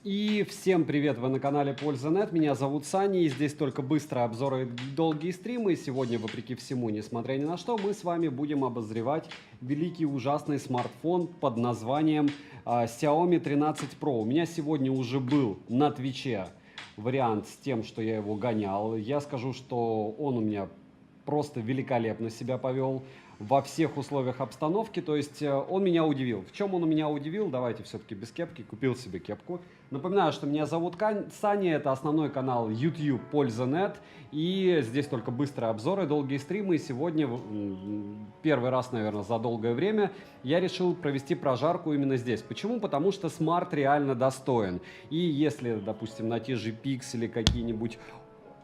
И всем привет, вы на канале Польза.нет, меня зовут Саня, и здесь только быстрые обзоры и долгие стримы. И сегодня, вопреки всему, несмотря ни на что, мы с вами будем обозревать великий ужасный смартфон под названием Xiaomi 13 Pro. У меня сегодня уже был на Твиче вариант с тем, что я его гонял. Я скажу, что он у меня просто великолепно себя повел во всех условиях обстановки, то есть он меня удивил. В чем он меня удивил? Давайте все-таки без кепки, купил себе кепку. Напоминаю, что меня зовут Саня, это основной канал YouTube Польза.нет, и здесь только быстрые обзоры, долгие стримы. И сегодня, первый раз, наверное, за долгое время, я решил провести прожарку именно здесь. Почему? Потому что смарт реально достоин. И если, допустим, на те же пиксели какие-нибудь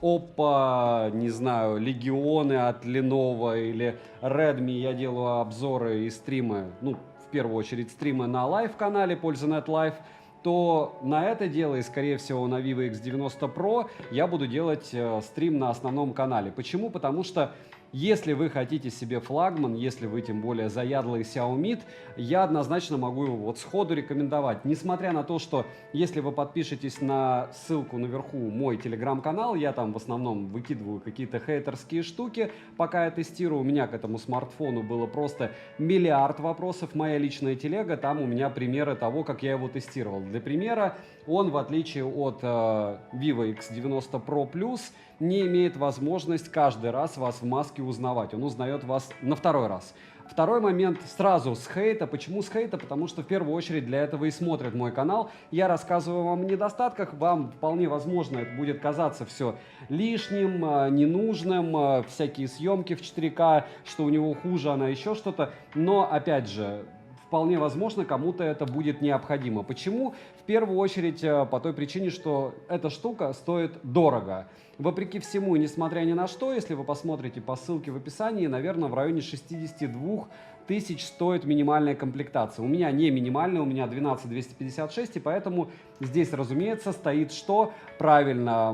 Oppo, не знаю, Легионы от Lenovo или Redmi, я делаю обзоры и стримы, ну, в первую очередь стримы на лайв-канале Польза.нет Live, то на это дело и, скорее всего, на Vivo X90 Pro я буду делать стрим на основном канале. Почему? Потому что если вы хотите себе флагман, если вы тем более заядлый Xiaomi, я однозначно могу его вот сходу рекомендовать. Несмотря на то, что если вы подпишетесь на ссылку наверху мой телеграм-канал, я там в основном выкидываю какие-то хейтерские штуки, пока я тестирую. У меня к этому смартфону было просто миллиард вопросов. Моя личная телега, там у меня примеры того, как я его тестировал. Для примера, он, в отличие от Vivo X90 Pro Plus, не имеет возможность каждый раз вас в маске узнавать. Он узнает вас на второй раз. Второй момент сразу с хейта. Почему с хейта? Потому что в первую очередь для этого и смотрит мой канал. Я рассказываю вам о недостатках, вам вполне возможно это будет казаться все лишним, ненужным, всякие съемки в 4К, что у него хуже, она еще что-то. Но опять же, вполне возможно, кому-то это будет необходимо. Почему? В первую очередь по той причине, что эта штука стоит дорого. Вопреки всему, несмотря ни на что, если вы посмотрите по ссылке в описании, наверное, в районе 62 тысяч стоит минимальная комплектация. У меня не минимальная, у меня 12256, и поэтому здесь, разумеется, стоит что? Правильно,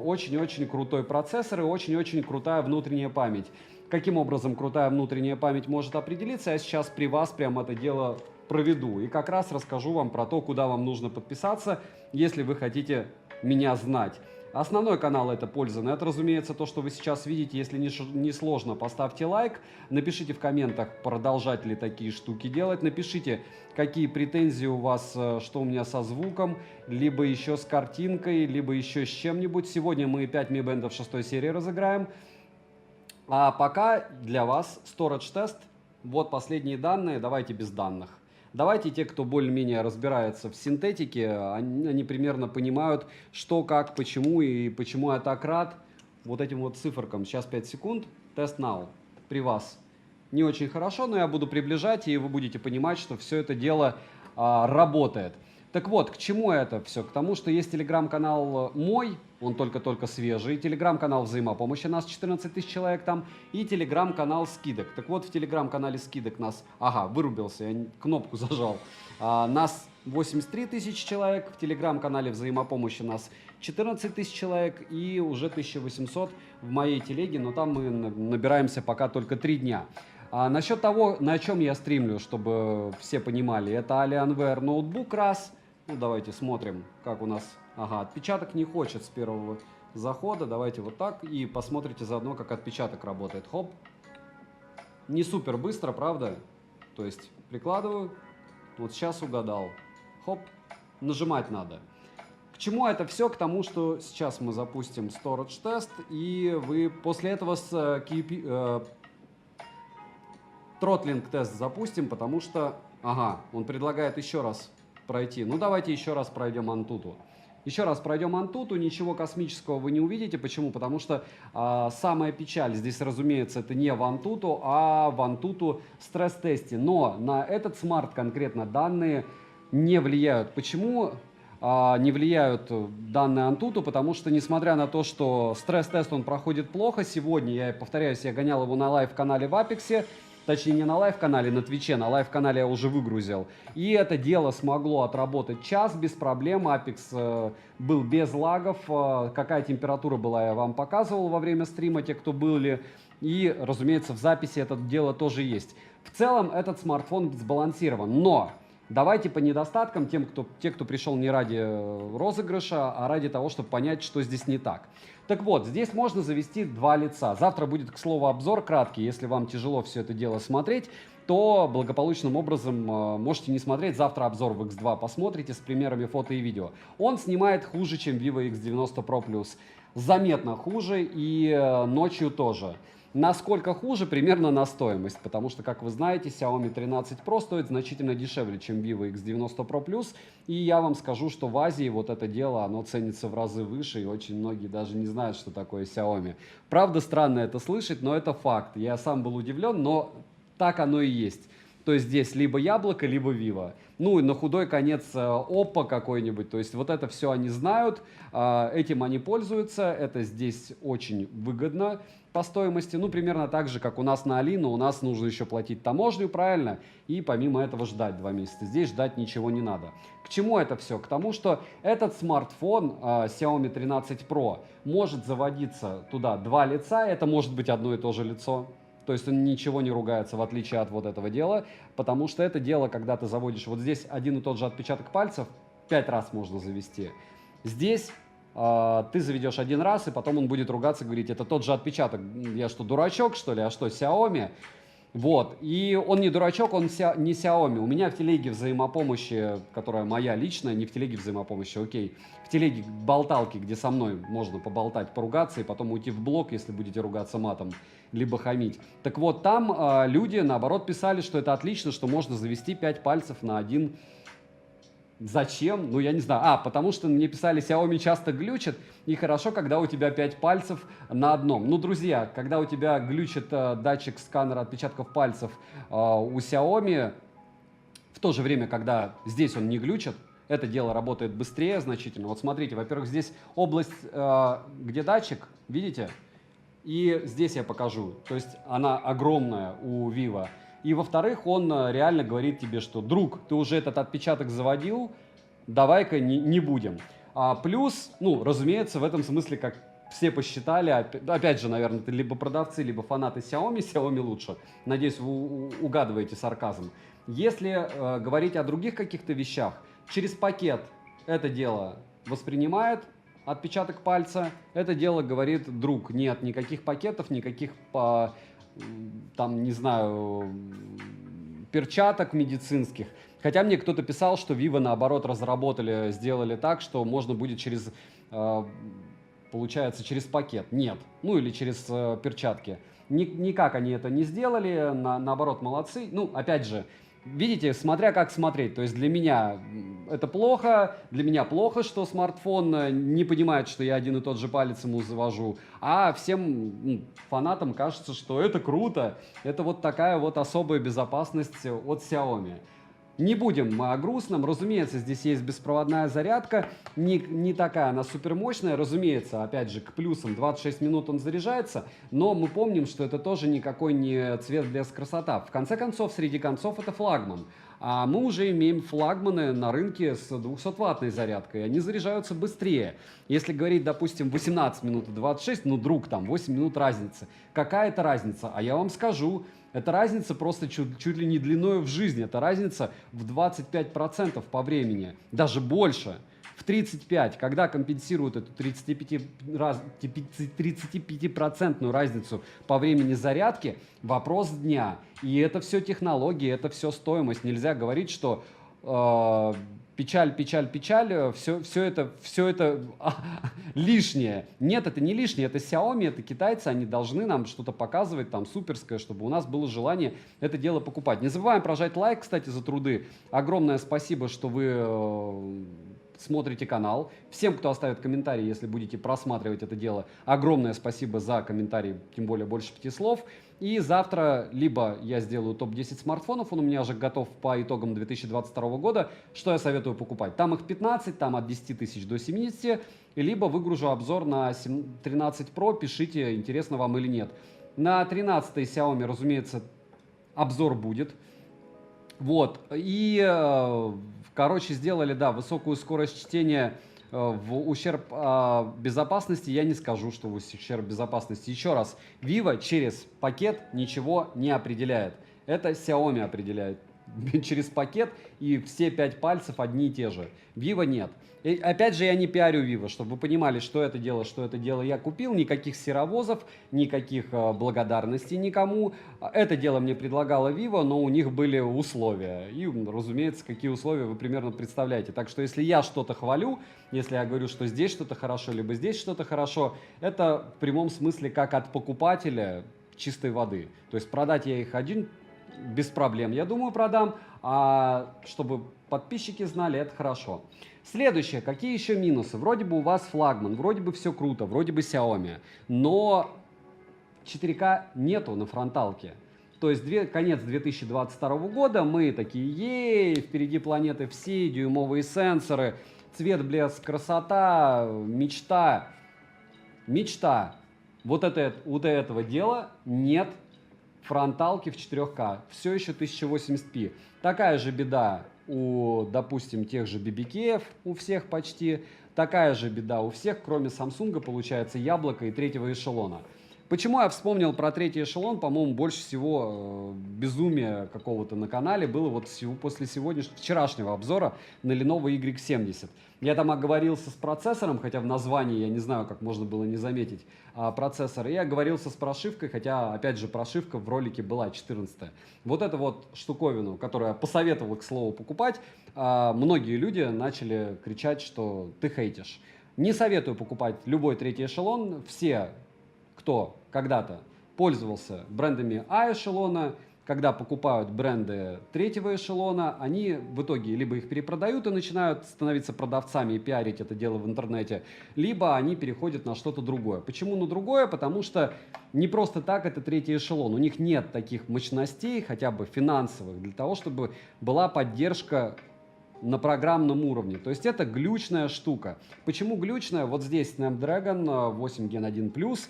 очень-очень крутой процессор и очень-очень крутая внутренняя память. Каким образом крутая внутренняя память может определиться, я сейчас при вас прямо это дело проведу. И как раз расскажу вам про то, куда вам нужно подписаться, если вы хотите меня знать. Основной канал это Польза.нет, разумеется, то, что вы сейчас видите. Если не сложно, поставьте лайк, напишите в комментах, продолжать ли такие штуки делать, напишите, какие претензии у вас, что у меня со звуком, либо еще с картинкой, либо еще с чем-нибудь. Сегодня мы 5 Mi Band 6 серии разыграем. А пока для вас storage тест. Вот последние данные, давайте без данных. Давайте те, кто более-менее разбирается в синтетике, они примерно понимают, что, как, почему и почему я так рад вот этим вот циферкам. Сейчас 5 секунд, тест now, при вас. Не очень хорошо, но я буду приближать, и вы будете понимать, что все это дело работает. Так вот, к чему это все? К тому, что есть телеграм-канал мой, он только-только свежий, телеграм-канал взаимопомощи, нас 14 тысяч человек там, и телеграм-канал скидок. Так вот, в телеграм-канале скидок нас, вырубился, я кнопку зажал, нас 83 тысячи человек, в телеграм-канале взаимопомощи нас 14 тысяч человек и уже 1800 в моей телеге, но там мы набираемся пока только 3 дня. Насчет того, на чем я стримлю, чтобы все понимали, это Alienware ноутбук раз. Ну, давайте смотрим, как у нас... отпечаток не хочет с первого захода. Давайте вот так и посмотрите заодно, как отпечаток работает. Хоп. Не супер быстро, правда? То есть прикладываю, вот сейчас угадал. Хоп. Нажимать надо. К чему это все? К тому, что сейчас мы запустим storage тест, и вы после этого с тротлинг тест запустим, потому что, он предлагает еще раз пройти. Ну, давайте еще раз пройдем Antutu. Еще раз пройдем Antutu, ничего космического вы не увидите. Почему? Потому что самая печаль здесь, разумеется, это не в Antutu, а в Antutu стресс-тесте. Но на этот смарт конкретно данные не влияют. Почему не влияют данные Antutu? Потому что, несмотря на то, что стресс-тест он проходит плохо, сегодня, я повторяюсь, я гонял его на лайв-канале в Apex, точнее не на лайв-канале, на Твиче, на лайв-канале я уже выгрузил. И это дело смогло отработать час без проблем, Apex был без лагов, какая температура была, я вам показывал во время стрима, те, кто были. И, разумеется, в записи это дело тоже есть. В целом этот смартфон сбалансирован, но Давайте по недостаткам, те, кто пришел не ради розыгрыша, а ради того, чтобы понять, что здесь не так. Так вот, здесь можно завести два лица. Завтра будет, к слову, обзор краткий. Если вам тяжело все это дело смотреть, то благополучным образом можете не смотреть. Завтра обзор в X2 посмотрите с примерами фото и видео. Он снимает хуже, чем Vivo X90 Pro Plus. Заметно хуже и ночью тоже. Насколько хуже? Примерно на стоимость, потому что, как вы знаете, Xiaomi 13 Pro стоит значительно дешевле, чем Vivo X90 Pro Plus, и я вам скажу, что в Азии вот это дело, оно ценится в разы выше, и очень многие даже не знают, что такое Xiaomi. Правда, странно это слышать, но это факт. Я сам был удивлен, но так оно и есть. То есть здесь либо яблоко, либо Vivo. Ну и на худой конец Oppo какой-нибудь. То есть вот это все они знают, этим они пользуются. Это здесь очень выгодно по стоимости. Ну примерно так же, как у нас на Али, но у нас нужно еще платить таможню, правильно? И помимо этого ждать 2 месяца. Здесь ждать ничего не надо. К чему это все? К тому, что этот смартфон Xiaomi 13 Pro может заводиться туда два лица. Это может быть одно и то же лицо. То есть он ничего не ругается, в отличие от вот этого дела, потому что это дело, когда ты заводишь вот здесь один и тот же отпечаток пальцев, 5 раз можно завести. Здесь ты заведешь один раз, и потом он будет ругаться, говорить, это тот же отпечаток. Я что, дурачок, что ли? А что, Xiaomi? Вот, и он не дурачок, он не Xiaomi. У меня в телеге взаимопомощи, которая моя личная, не в телеге взаимопомощи, окей, в телеге болталки, где со мной можно поболтать, поругаться и потом уйти в блок, если будете ругаться матом, либо хамить. Так вот, там люди, наоборот, писали, что это отлично, что можно завести 5 пальцев на один. Зачем? Ну, я не знаю. Потому что мне писали, Xiaomi часто глючит, и хорошо, когда у тебя 5 пальцев на одном. Ну, друзья, когда у тебя глючит датчик сканера отпечатков пальцев у Xiaomi, в то же время, когда здесь он не глючит, это дело работает быстрее значительно. Вот смотрите, во-первых, здесь область, где датчик, видите? И здесь я покажу. То есть она огромная у Vivo. И, во-вторых, он реально говорит тебе, что, друг, ты уже этот отпечаток заводил, давай-ка не будем. Плюс, ну, разумеется, в этом смысле, как все посчитали, опять же, наверное, это либо продавцы, либо фанаты Xiaomi, Xiaomi лучше. Надеюсь, вы угадываете сарказм. Если говорить о других каких-то вещах, через пакет это дело воспринимает отпечаток пальца, это дело говорит, друг, нет никаких пакетов, никаких там, не знаю, перчаток медицинских. Хотя мне кто-то писал, что Vivo, наоборот, разработали, сделали так, что можно будет через, получается, через пакет. Нет. Ну, или через перчатки. Никак они это не сделали, наоборот, молодцы. Ну, опять же, видите, смотря как смотреть. То есть для меня это плохо, для меня плохо, что смартфон не понимает, что я один и тот же палец ему завожу, а всем фанатам кажется, что это круто, это вот такая вот особая безопасность от Xiaomi. Не будем о грустном, разумеется, здесь есть беспроводная зарядка, не такая она супермощная, разумеется, опять же, к плюсам 26 минут он заряжается, но мы помним, что это тоже никакой не цвет для красота. В конце концов, среди концов, это флагман. А мы уже имеем флагманы на рынке с 200-ваттной зарядкой, они заряжаются быстрее. Если говорить, допустим, 18 минут и 26, ну, друг, там 8 минут разницы. Какая это разница? А я вам скажу, это разница просто чуть ли не длиною в жизни. Это разница в 25% по времени, даже больше. В 35%, когда компенсируют эту 35% разницу по времени зарядки, вопрос дня. И это все технологии, это все стоимость. Нельзя говорить, что печаль, все это лишнее. Нет, это не лишнее, это Xiaomi, это китайцы, они должны нам что-то показывать там суперское, чтобы у нас было желание это дело покупать. Не забываем прожать лайк, кстати, за труды. Огромное спасибо, что вы смотрите канал. Всем, кто оставит комментарий, если будете просматривать это дело, огромное спасибо за комментарий, тем более больше 5 слов. И завтра либо я сделаю топ-10 смартфонов, он у меня уже готов по итогам 2022 года, что я советую покупать. Там их 15, там от 10 тысяч до 70, либо выгружу обзор на 13 Pro, пишите, интересно вам или нет. На 13 Xiaomi, разумеется, обзор будет. Вот, и, короче, сделали, да, высокую скорость чтения в ущерб безопасности. Я не скажу, что в ущерб безопасности. Еще раз, Vivo через пакет ничего не определяет. Это Xiaomi определяет. через пакет, и все 5 пальцев одни и те же. Vivo нет. И опять же, я не пиарю Vivo, чтобы вы понимали, что это дело я купил, никаких серовозов, никаких благодарностей никому. Это дело мне предлагала Vivo, но у них были условия. И, разумеется, какие условия вы примерно представляете. Так что если я что-то хвалю, если я говорю, что здесь что-то хорошо, либо здесь что-то хорошо, это в прямом смысле как от покупателя чистой воды. То есть продать я их один без проблем, я думаю, продам, а чтобы подписчики знали, это хорошо. Следующее, какие еще минусы? Вроде бы у вас флагман, вроде бы все круто, вроде бы Xiaomi, но 4К нету на фронталке. То есть конец 2022 года, мы такие, ей, впереди планеты все, дюймовые сенсоры, цвет, блеск, красота, мечта. Мечта. Вот этого дела нет фронталки в 4К. Все еще 1080p. Такая же беда у, допустим, тех же BBK, у всех почти. Такая же беда у всех, кроме Samsung, получается, яблоко и третьего эшелона. Почему я вспомнил про третий эшелон? По-моему, больше всего безумия какого-то на канале было вот после вчерашнего обзора на Lenovo Y70. Я там оговорился с процессором, хотя в названии я не знаю, как можно было не заметить процессор. И оговорился с прошивкой, хотя, опять же, прошивка в ролике была 14-я. Вот эту вот штуковину, которую я посоветовал, к слову, покупать, многие люди начали кричать, что ты хейтишь. Не советую покупать любой третий эшелон. Все, кто когда-то пользовался брендами А-эшелона, когда покупают бренды третьего эшелона, они в итоге либо их перепродают и начинают становиться продавцами и пиарить это дело в интернете, либо они переходят на что-то другое. Почему на другое? Потому что не просто так это третий эшелон. У них нет таких мощностей, хотя бы финансовых, для того, чтобы была поддержка на программном уровне. То есть это глючная штука. Почему глючная? Вот здесь Snapdragon 8 Gen 1 Plus,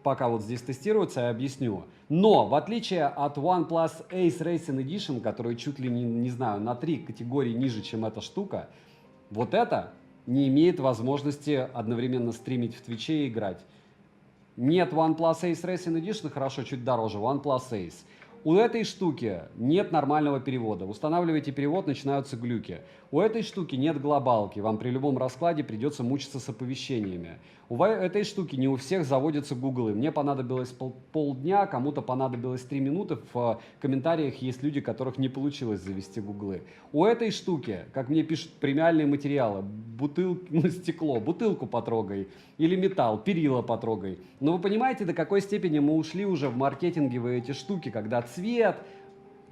пока вот здесь тестируется, я объясню. Но, в отличие от OnePlus Ace Racing Edition, который чуть ли не знаю, на 3 категории ниже, чем эта штука, вот это не имеет возможности одновременно стримить в Твиче и играть. Нет OnePlus Ace Racing Edition, хорошо, чуть дороже, OnePlus Ace. У этой штуки нет нормального перевода. Устанавливаете перевод, начинаются глюки. У этой штуки нет глобалки. Вам при любом раскладе придется мучиться с оповещениями. У этой штуки не у всех заводятся гуглы. Мне понадобилось полдня, кому-то понадобилось 3 минуты. В комментариях есть люди, которых не получилось завести гуглы. У этой штуки, как мне пишут премиальные материалы, стекло, бутылку потрогай, или металл, перила потрогай. Но вы понимаете, до какой степени мы ушли уже в маркетинговые эти штуки, когда цвет,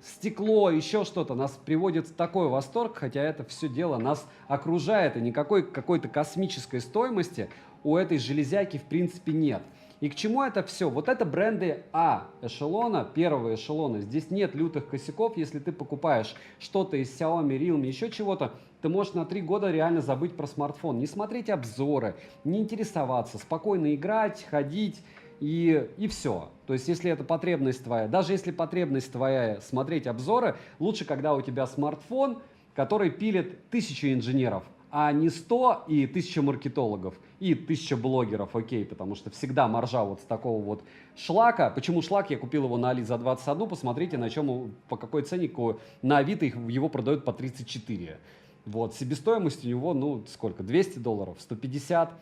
стекло, еще что-то нас приводит в такой восторг, хотя это все дело нас окружает, и никакой какой-то космической стоимости у этой железяки в принципе нет. И к чему это все? Вот это бренды А-эшелона, первого эшелона. Здесь нет лютых косяков. Если ты покупаешь что-то из Xiaomi, Realme, еще чего-то, ты можешь на 3 года реально забыть про смартфон. Не смотреть обзоры, не интересоваться, спокойно играть, ходить и все. То есть, если это потребность твоя, даже если потребность твоя смотреть обзоры, лучше, когда у тебя смартфон, который пилит 1000 инженеров, а не 100 и 1000 маркетологов и 1000 блогеров, окей, потому что всегда маржа вот с такого вот шлака. Почему шлак? Я купил его на Али за 21, посмотрите, на чем, по какой ценнику на Авито его продают по 34. Вот, себестоимость у него, ну, сколько, $200, 150.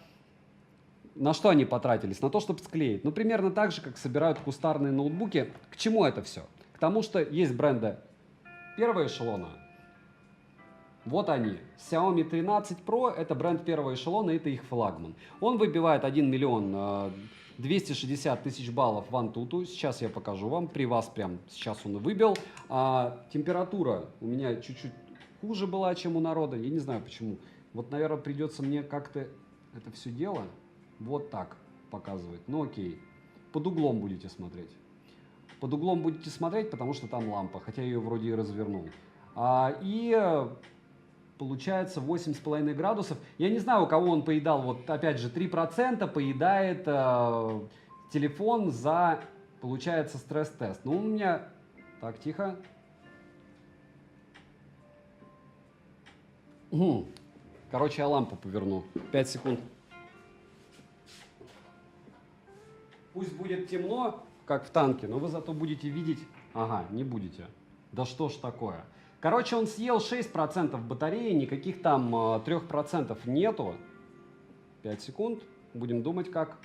На что они потратились? На то, чтобы склеить. Ну, примерно так же, как собирают кустарные ноутбуки. К чему это все? К тому, что есть бренды первого эшелона. Вот они. Xiaomi 13 Pro – это бренд первого эшелона, это их флагман. Он выбивает 1 миллион 260 тысяч баллов в Antutu. Сейчас я покажу вам. При вас прям сейчас он и выбил. Температура у меня чуть-чуть хуже была, чем у народа. Я не знаю почему. Вот, наверное, придется мне как-то это все дело вот так показывать. Ну окей. Под углом будете смотреть. Под углом будете смотреть, потому что там лампа. Хотя я ее вроде и развернул. Получается 8,5 градусов. Я не знаю, у кого он поедал. Вот опять же 3% поедает телефон за, получается, стресс-тест. Ну у меня... Так, тихо. Короче, я лампу поверну. 5 секунд. Пусть будет темно, как в танке, но вы зато будете видеть... Ага, не будете. Да что ж такое? Короче, он съел 6% батареи, никаких там 3% нету. 5 секунд. Будем думать, как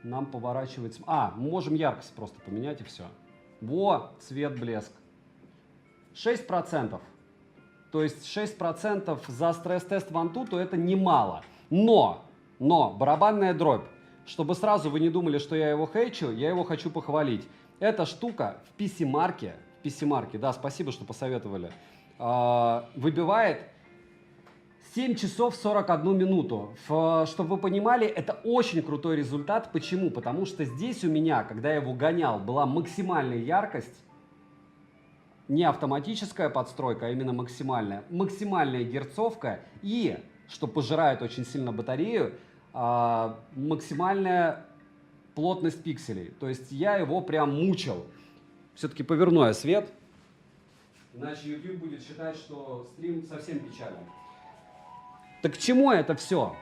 нам поворачивать. Можем яркость просто поменять и все. Во, цвет, блеск. 6%. То есть 6% за стресс-тест в Antutu это немало. Но, барабанная дробь. Чтобы сразу вы не думали, что я его хейчу, я его хочу похвалить. Эта штука в PC-марке, да, спасибо, что посоветовали, выбивает 7 часов 41 минуту. Чтобы вы понимали, это очень крутой результат. Почему? Потому что здесь у меня, когда я его гонял, была максимальная яркость. Не автоматическая подстройка, а именно максимальная. Максимальная герцовка и, что пожирает очень сильно батарею, максимальная плотность пикселей. То есть я его прям мучил. Все-таки поверну я свет, иначе YouTube будет считать, что стрим совсем печальный. Так к чему это все?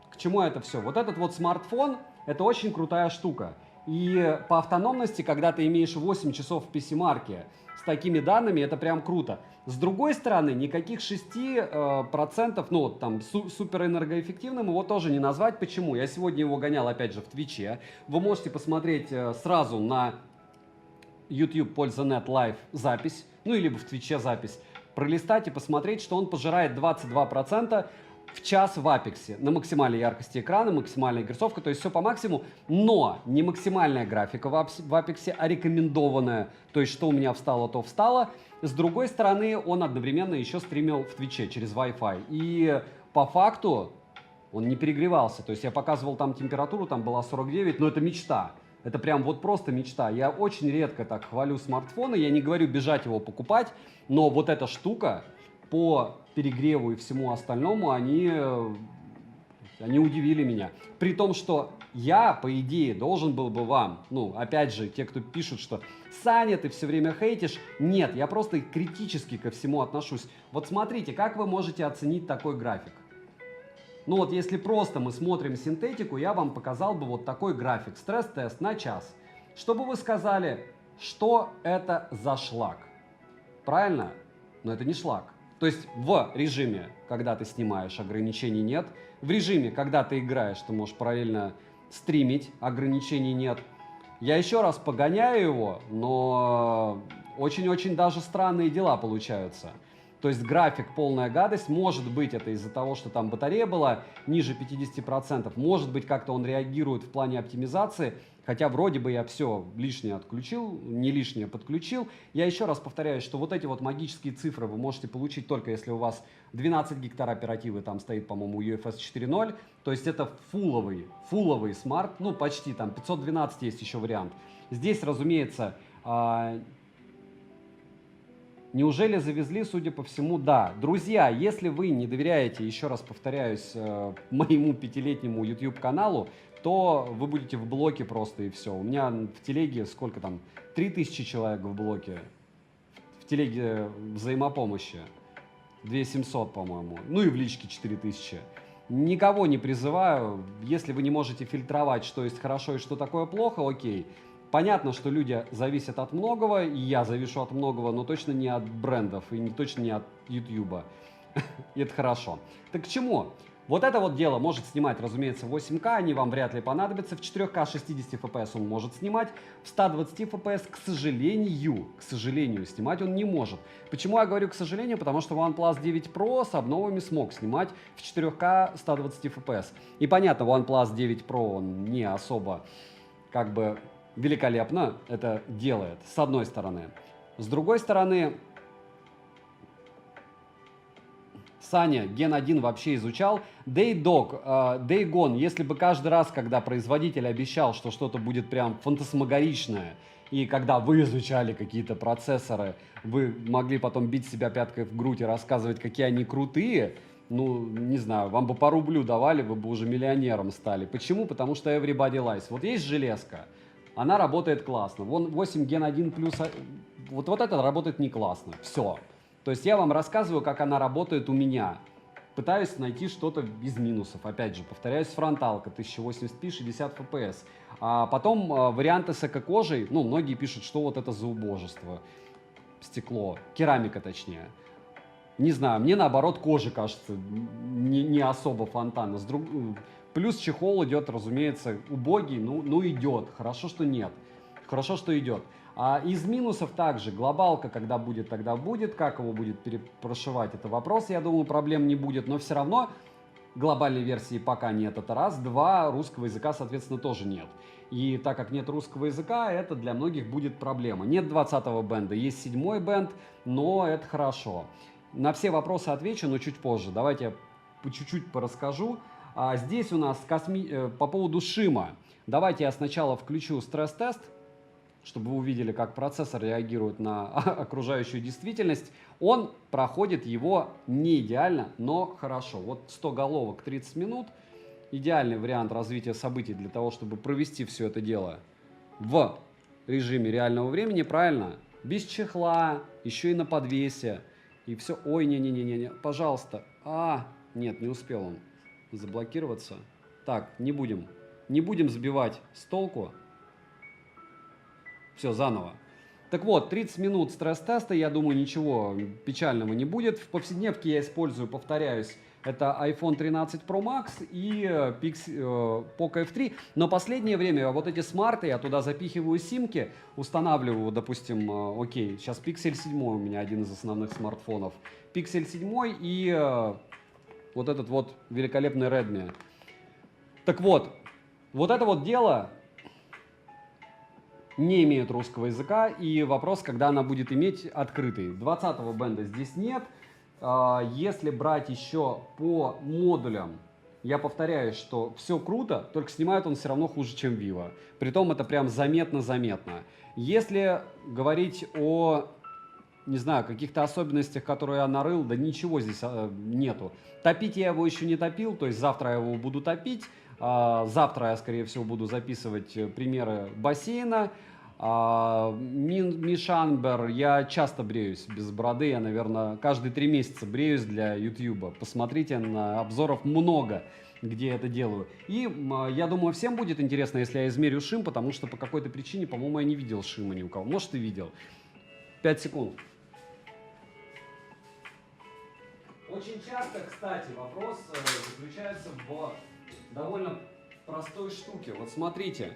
К чему это все? Вот этот вот смартфон, это очень крутая штука. И по автономности, когда ты имеешь 8 часов в PC-марке с такими данными, это прям круто. С другой стороны, никаких 6%, ну вот там суперэнергоэффективным его тоже не назвать. Почему? Я сегодня его гонял опять же в Твиче. Вы можете посмотреть сразу на YouTube Польза.нет Live запись, ну или в Твиче запись, пролистать и посмотреть, что он пожирает 22% в час в Апексе на максимальной яркости экрана, максимальная герцовка, то есть все по максимуму, но не максимальная графика в Апексе, а рекомендованная, то есть что у меня встало, то встало. С другой стороны, он одновременно еще стримил в Твиче через Wi-Fi, и по факту он не перегревался, то есть я показывал там температуру, там была 49, но это мечта. Это прям вот просто мечта. Я очень редко так хвалю смартфоны, я не говорю бежать его покупать, но вот эта штука по перегреву и всему остальному, они удивили меня. При том, что я, по идее, должен был бы вам, ну, опять же, те, кто пишут, что «Саня, ты все время хейтишь». Нет, я просто критически ко всему отношусь. Вот смотрите, как вы можете оценить такой график? Ну вот если просто мы смотрим синтетику, я вам показал бы вот такой график. Стресс-тест на час. Чтобы вы сказали, что это за шлак. Правильно? Но это не шлак. То есть в режиме, когда ты снимаешь, ограничений нет. В режиме, когда ты играешь, ты можешь параллельно стримить, ограничений нет. Я еще раз погоняю его, но очень-очень даже странные дела получаются. То есть график полная гадость, может быть это из-за того, что там батарея была ниже 50%, может быть как-то он реагирует в плане оптимизации, хотя вроде бы я все лишнее отключил, не лишнее подключил. Я еще раз повторяю, что вот эти вот магические цифры вы можете получить только если у вас 12 гектар оперативы, там стоит, по-моему, UFS 4.0, то есть это фуловый смарт, ну почти там 512 есть еще вариант. Здесь, разумеется, неужели завезли, судя по всему, да. Друзья, если вы не доверяете, еще раз повторяюсь, моему 5-летнему YouTube-каналу, то вы будете в блоке просто и все. У меня в телеге сколько там? 3000 человек в блоке. В телеге взаимопомощи. 2700, по-моему. Ну и в личке 4000. Никого не призываю. Если вы не можете фильтровать, что есть хорошо и что такое плохо, окей. Понятно, что люди зависят от многого, и я завишу от многого, но точно не от брендов и точно не от YouTube. И это хорошо. Так к чему? Вот это вот дело может снимать, разумеется, в 8К, они вам вряд ли понадобятся. В 4К 60 FPS он может снимать. В 120 FPS, к сожалению, снимать он не может. Почему я говорю к сожалению? Потому что OnePlus 9 Pro с обновами смог снимать в 4К 120 FPS. И понятно, OnePlus 9 Pro он не особо как бы великолепно это делает, с одной стороны. С другой стороны, Саня, Gen 1 вообще изучал. Day Gone, если бы каждый раз, когда производитель обещал, что что-то будет прям фантасмагоричное, и когда вы изучали какие-то процессоры, вы могли потом бить себя пяткой в грудь и рассказывать, какие они крутые, ну, не знаю, вам бы по рублю давали, вы бы уже миллионером стали. Почему? Потому что everybody lies. Вот есть железка, она работает классно. Вон 8 Gen 1 плюс, вот это работает не классно. Все. То есть я вам рассказываю, как она работает у меня. пытаюсь найти что-то из минусов. Опять же, повторяюсь, фронталка 1080p, 60 fps. А потом варианты с эко-кожей, ну, многие пишут, что вот это за убожество. Стекло, керамика точнее. Не знаю, мне наоборот кожа кажется не особо фонтанно. Плюс чехол идет, разумеется, убогий, ну идет. Хорошо, что нет. Хорошо, что идет. А из минусов также глобалка, когда будет, тогда будет. Как его будет перепрошивать, это вопрос. Я думаю, проблем не будет. Но все равно глобальной версии пока нет, это раз. Два, русского языка, соответственно, тоже нет. И так как нет русского языка, это для многих будет проблема. Нет 20-го бенда, есть 7-й бенд, но это хорошо. На все вопросы отвечу, но чуть позже. Давайте я по чуть-чуть порасскажу. Здесь у нас по поводу шима. Давайте я сначала включу стресс-тест, чтобы вы увидели, как процессор реагирует на окружающую действительность. Он проходит его не идеально, но хорошо. Вот 100 головок 30 минут. Идеальный вариант развития событий для того, чтобы провести все это дело в режиме реального времени, правильно? Без чехла, еще и на подвесе. И все. Ой, не-не-не-не, пожалуйста. Нет, не успел он заблокироваться. Так, не будем сбивать с толку. Все, заново. Так вот, 30 минут стресс-теста, я думаю, ничего печального не будет. В повседневке я использую, повторяюсь, это iPhone 13 Pro Max и Poco F3. Но последнее время вот эти смарты, я туда запихиваю симки, устанавливаю, допустим, окей, сейчас Pixel 7 у меня один из основных смартфонов. Pixel 7 и вот этот вот великолепный Redmi. Так вот, вот это вот дело не имеет русского языка, и вопрос, когда она будет иметь открытый. 20-го бенда здесь нет. Если брать еще по модулям, я повторяю, что все круто, только снимает он все равно хуже, чем Vivo. Притом это прям заметно-заметно. Если говорить о, не знаю, каких-то особенностях, которые я нарыл, да ничего здесь нету. Топить я его еще не топил, то есть завтра я его буду топить. Завтра я, скорее всего, буду записывать примеры бассейна. Мишамбер, я часто бреюсь без бороды, я, наверное, каждые 3 месяца бреюсь для YouTube. Посмотрите, на обзоров много, где я это делаю. И я думаю, всем будет интересно, если я измерю шим, потому что по какой-то причине, по-моему, я не видел шима ни у кого. Может, ты видел. 5 секунд. Очень часто, кстати, вопрос заключается в довольно простой штуке. Вот смотрите.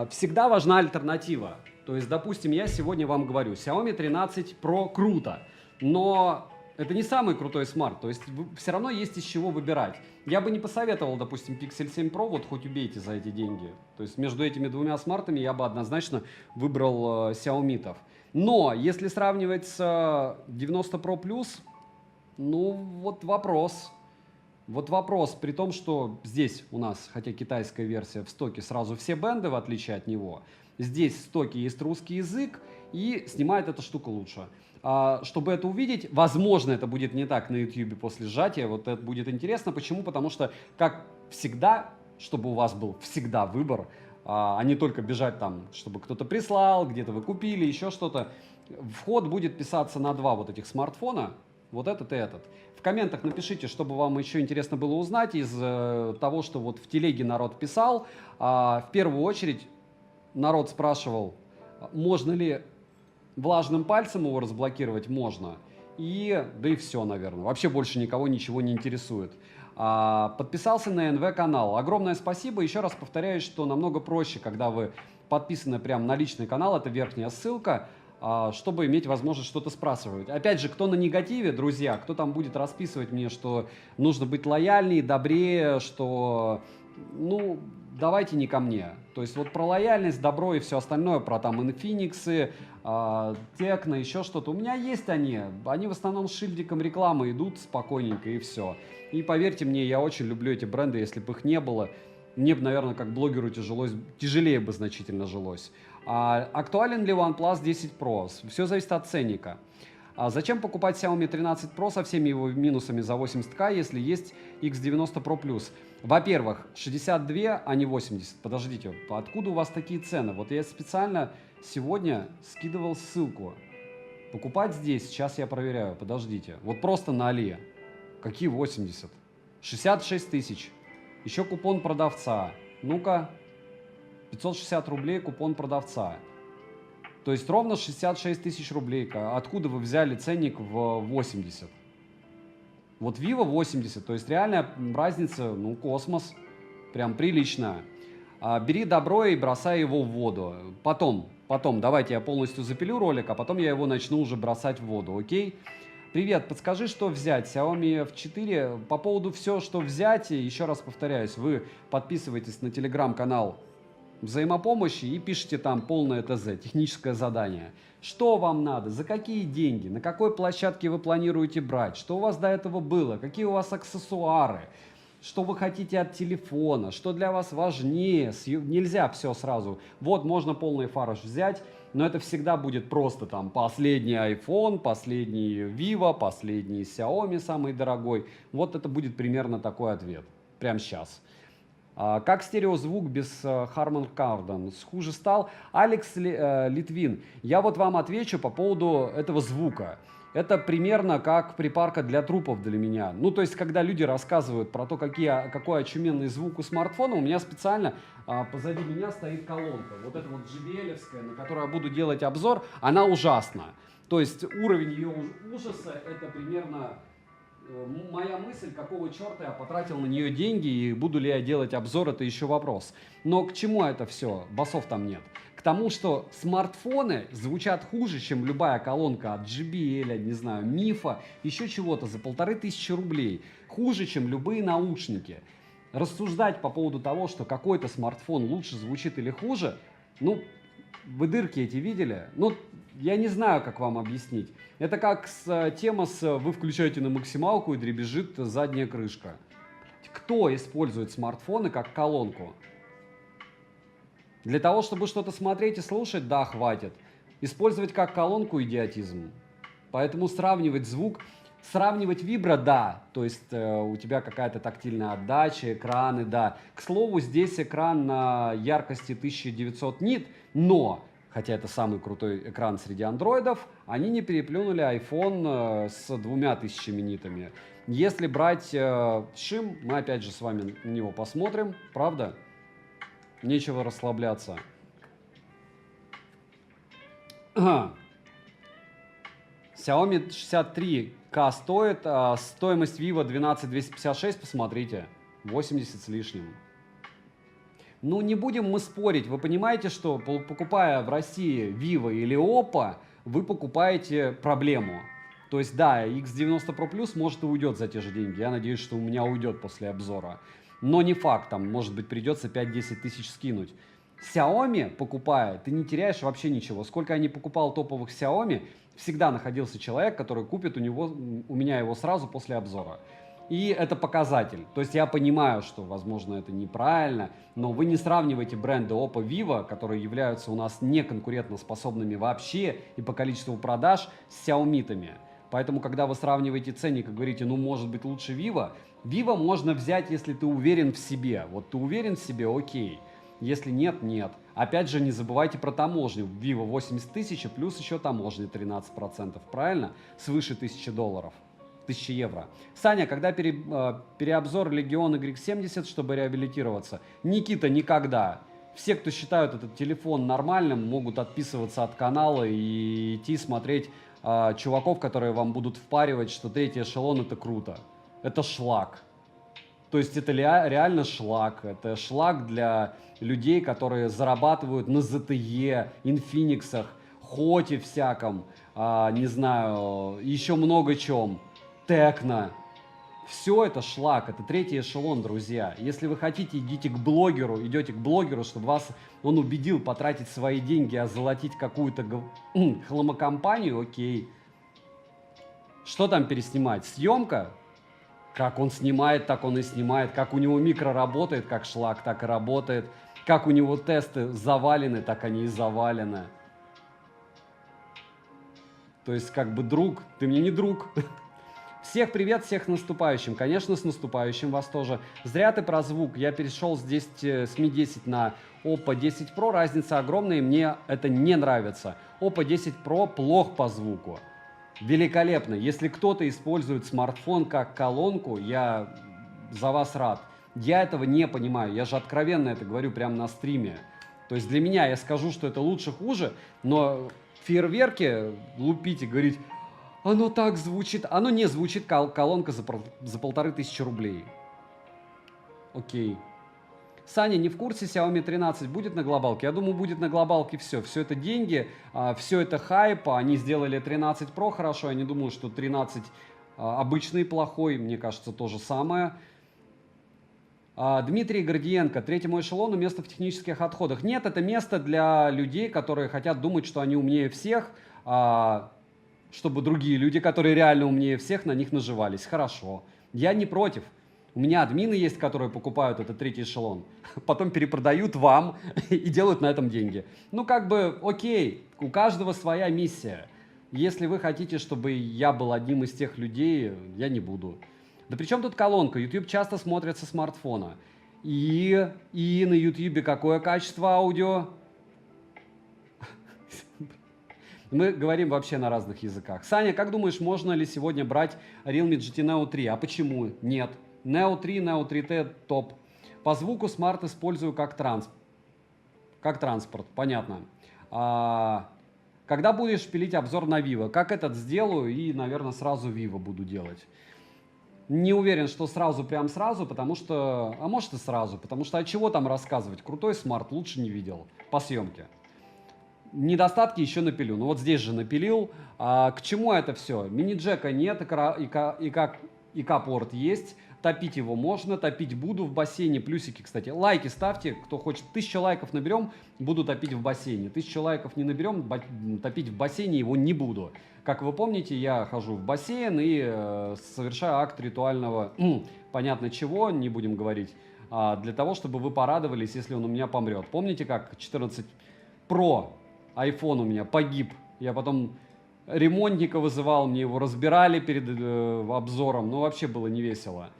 Всегда важна альтернатива. То есть, допустим, я сегодня вам говорю, Xiaomi 13 Pro круто, но это не самый крутой смарт, то есть все равно есть из чего выбирать. Я бы не посоветовал, допустим, Pixel 7 Pro, вот хоть убейте за эти деньги. То есть между этими двумя смартами я бы однозначно выбрал Xiaomi-тов. Но если сравнивать с 90 Pro Plus, ну вот вопрос. Вот вопрос, при том, что здесь у нас, хотя китайская версия в стоке, сразу все бенды, в отличие от него, здесь в стоке есть русский язык и снимает эта штука лучше. Чтобы это увидеть, возможно, это будет не так на YouTube после сжатия, вот это будет интересно. Почему? Потому что, как всегда, чтобы у вас был всегда выбор, а не только бежать там, чтобы кто-то прислал, где-то вы купили, еще что-то, вход будет писаться на 2 вот этих смартфона, вот этот и этот. В комментах напишите, чтобы вам еще интересно было узнать из того, что вот в телеге народ писал. В первую очередь народ спрашивал, можно ли влажным пальцем его разблокировать? Можно. Да и все, наверное. Вообще больше никого ничего не интересует. Подписался на НВ канал. Огромное спасибо. Еще раз повторяю, что намного проще, когда вы подписаны прямо на личный канал. Это верхняя ссылка, чтобы иметь возможность что-то спрашивать. Опять же, кто на негативе, друзья, кто там будет расписывать мне, что нужно быть лояльнее, добрее, что, ну, давайте не ко мне. То есть вот про лояльность, добро и все остальное, про там Infinix, Tecno, еще что-то. У меня есть они в основном с шильдиком рекламы идут спокойненько и все. И поверьте мне, я очень люблю эти бренды, если бы их не было, мне бы, наверное, как блогеру тяжелее бы значительно жилось. Актуален ли OnePlus 10 Pro? Все зависит от ценника. Зачем покупать Xiaomi 13 Pro со всеми его минусами за 80К, если есть X90 Pro Plus? Во-первых, 62, а не 80. Подождите, откуда у вас такие цены? Вот я специально сегодня скидывал ссылку. Покупать здесь, сейчас я проверяю, подождите. Вот просто на Али. Какие 80? 66 тысяч. Еще купон продавца. Ну-ка, 560 рублей купон продавца. То есть ровно 66 тысяч рублей. Откуда вы взяли ценник в 80? Вот Vivo 80, то есть реальная разница, ну, космос. Прям приличная. Бери добро и бросай его в воду. Потом, давайте я полностью запилю ролик, а потом я его начну уже бросать в воду, окей? Привет, подскажи, что взять? Xiaomi F4. По поводу все, что взять, еще раз повторяюсь, вы подписывайтесь на телеграм-канал взаимопомощи и пишите там полное ТЗ, техническое задание. Что вам надо, за какие деньги, на какой площадке вы планируете брать, что у вас до этого было, какие у вас аксессуары, что вы хотите от телефона, что для вас важнее. Нельзя все сразу. Вот можно полный фарш взять, но это всегда будет просто там последний iPhone, последний Vivo, последний Xiaomi самый дорогой. Вот это будет примерно такой ответ. Прямо сейчас. Как стереозвук без Harman Kardon? Хуже стал? Алекс Литвин, я вот вам отвечу по поводу этого звука. Это примерно как припарка для трупов для меня. Ну, то есть, когда люди рассказывают про то, какой очуменный звук у смартфона, у меня специально позади меня стоит колонка. Вот эта вот JBL-овская, на которой я буду делать обзор, она ужасна. То есть, уровень ее ужаса, это примерно моя мысль, какого черта я потратил на нее деньги и буду ли я делать обзор, это еще вопрос. Но к чему это все? Басов там нет. К тому, что смартфоны звучат хуже, чем любая колонка от JBL, не знаю, Мифа, еще чего-то за 1500 рублей. Хуже, чем любые наушники. Рассуждать по поводу того, что какой-то смартфон лучше звучит или хуже, ну, вы дырки эти видели? Ну, я не знаю, как вам объяснить. Это как тема с «вы включаете на максималку и дребезжит задняя крышка». Кто использует смартфоны как колонку? Для того, чтобы что-то смотреть и слушать, да, хватит. Использовать как колонку — идиотизм. Поэтому сравнивать звук, сравнивать вибро, да. То есть у тебя какая-то тактильная отдача, экраны, да. К слову, здесь экран на яркости 1900 нит, но, хотя это самый крутой экран среди андроидов, они не переплюнули iPhone с 2000 нитами. Если брать шим, мы опять же с вами на него посмотрим, правда? Нечего расслабляться. Xiaomi 63K стоит, а стоимость Vivo 12256, посмотрите, 80 с лишним. Ну, не будем мы спорить. Вы понимаете, что покупая в России Vivo или Oppo, вы покупаете проблему. То есть, да, X90 Pro Plus может и уйдет за те же деньги. Я надеюсь, что у меня уйдет после обзора. Но не факт, там, может быть, придется 5-10 тысяч скинуть. Xiaomi, покупая, ты не теряешь вообще ничего. Сколько я не покупал топовых Xiaomi, всегда находился человек, который купит у меня его сразу после обзора. И это показатель. То есть я понимаю, что, возможно, это неправильно, но вы не сравниваете бренды Oppo, Vivo, которые являются у нас неконкурентоспособными вообще и по количеству продаж, с Xiaomi-тами. Поэтому, когда вы сравниваете ценник и говорите, ну, может быть, лучше Vivo, Vivo можно взять, если ты уверен в себе. Вот ты уверен в себе, окей. Если нет, нет. Опять же, не забывайте про таможню. Vivo 80 тысяч, плюс еще таможня 13%, правильно? Свыше $1000. 1000 евро. Саня, когда переобзор Legion Y70, чтобы реабилитироваться? Никита, никогда. Все, кто считают этот телефон нормальным, могут отписываться от канала и идти смотреть чуваков, которые вам будут впаривать, что третий эшелон — это круто. Это шлак. То есть это реально шлак. Это шлак для людей, которые зарабатывают на ZTE, Infinix'ах, Хоте всяком, не знаю, еще много чем. Текно. Все это шлак, это третий эшелон, друзья. Если вы хотите, идите к блогеру, чтобы вас он убедил потратить свои деньги, озолотить какую-то хламокомпанию, окей. Что там переснимать? Съемка? Как он снимает, так он и снимает. Как у него микро работает, как шлак, так и работает. Как у него тесты завалены, так они и завалены. То есть, как бы, друг, ты мне не друг. Всех привет, всех с наступающим. Конечно, с наступающим вас тоже. Зря ты про звук. Я перешел с Mi 10 на Oppo 10 Pro. Разница огромная, и мне это не нравится. Oppo 10 Pro плох по звуку. Великолепно. Если кто-то использует смартфон как колонку, я за вас рад. Я этого не понимаю. Я же откровенно это говорю прямо на стриме. То есть для меня, я скажу, что это лучше-хуже, но фейерверки лупить и говорить, оно так звучит. Оно не звучит, колонка за 1500 рублей. Окей. Саня, не в курсе, Xiaomi 13 будет на глобалке? Я думаю, будет на глобалке все. Все это деньги, все это хайп. Они сделали 13 Pro хорошо. Я не думаю, что 13 обычный плохой. Мне кажется, то же самое. Дмитрий Гордиенко. Третьему эшелону место в технических отходах. Нет, это место для людей, которые хотят думать, что они умнее всех, чтобы другие люди, которые реально умнее всех, на них наживались. Хорошо. Я не против. У меня админы есть, которые покупают этот третий эшелон, потом перепродают вам и делают на этом деньги. Ну, как бы, окей, у каждого своя миссия. Если вы хотите, чтобы я был одним из тех людей, я не буду. Да при чем тут колонка? YouTube часто смотрят со смартфона. И на YouTube какое качество аудио? Мы говорим вообще на разных языках. Саня, как думаешь, можно ли сегодня брать Realme GT Neo 3? А почему? Нет. Neo 3, Neo 3T топ. По звуку смарт использую как транспорт, понятно. Когда будешь пилить обзор на Vivo? Как этот сделаю и, наверное, сразу Vivo буду делать. Не уверен, что прям сразу, потому что... А может и сразу, потому что от чего там рассказывать? Крутой смарт лучше не видел по съемке. Недостатки еще напилю. Ну вот здесь же напилил. К чему это все? Мини-джека нет, ИК-порт есть. Топить его можно, топить буду в бассейне. Плюсики, кстати. Лайки ставьте, кто хочет. 1000 лайков наберем, буду топить в бассейне. 1000 лайков не наберем, топить в бассейне его не буду. Как вы помните, я хожу в бассейн и совершаю акт ритуального, понятно чего, не будем говорить, для того, чтобы вы порадовались, если он у меня помрет. Помните, как 14 Pro iPhone у меня погиб? Я потом ремонтника вызывал, мне его разбирали перед обзором. Ну, вообще было не весело.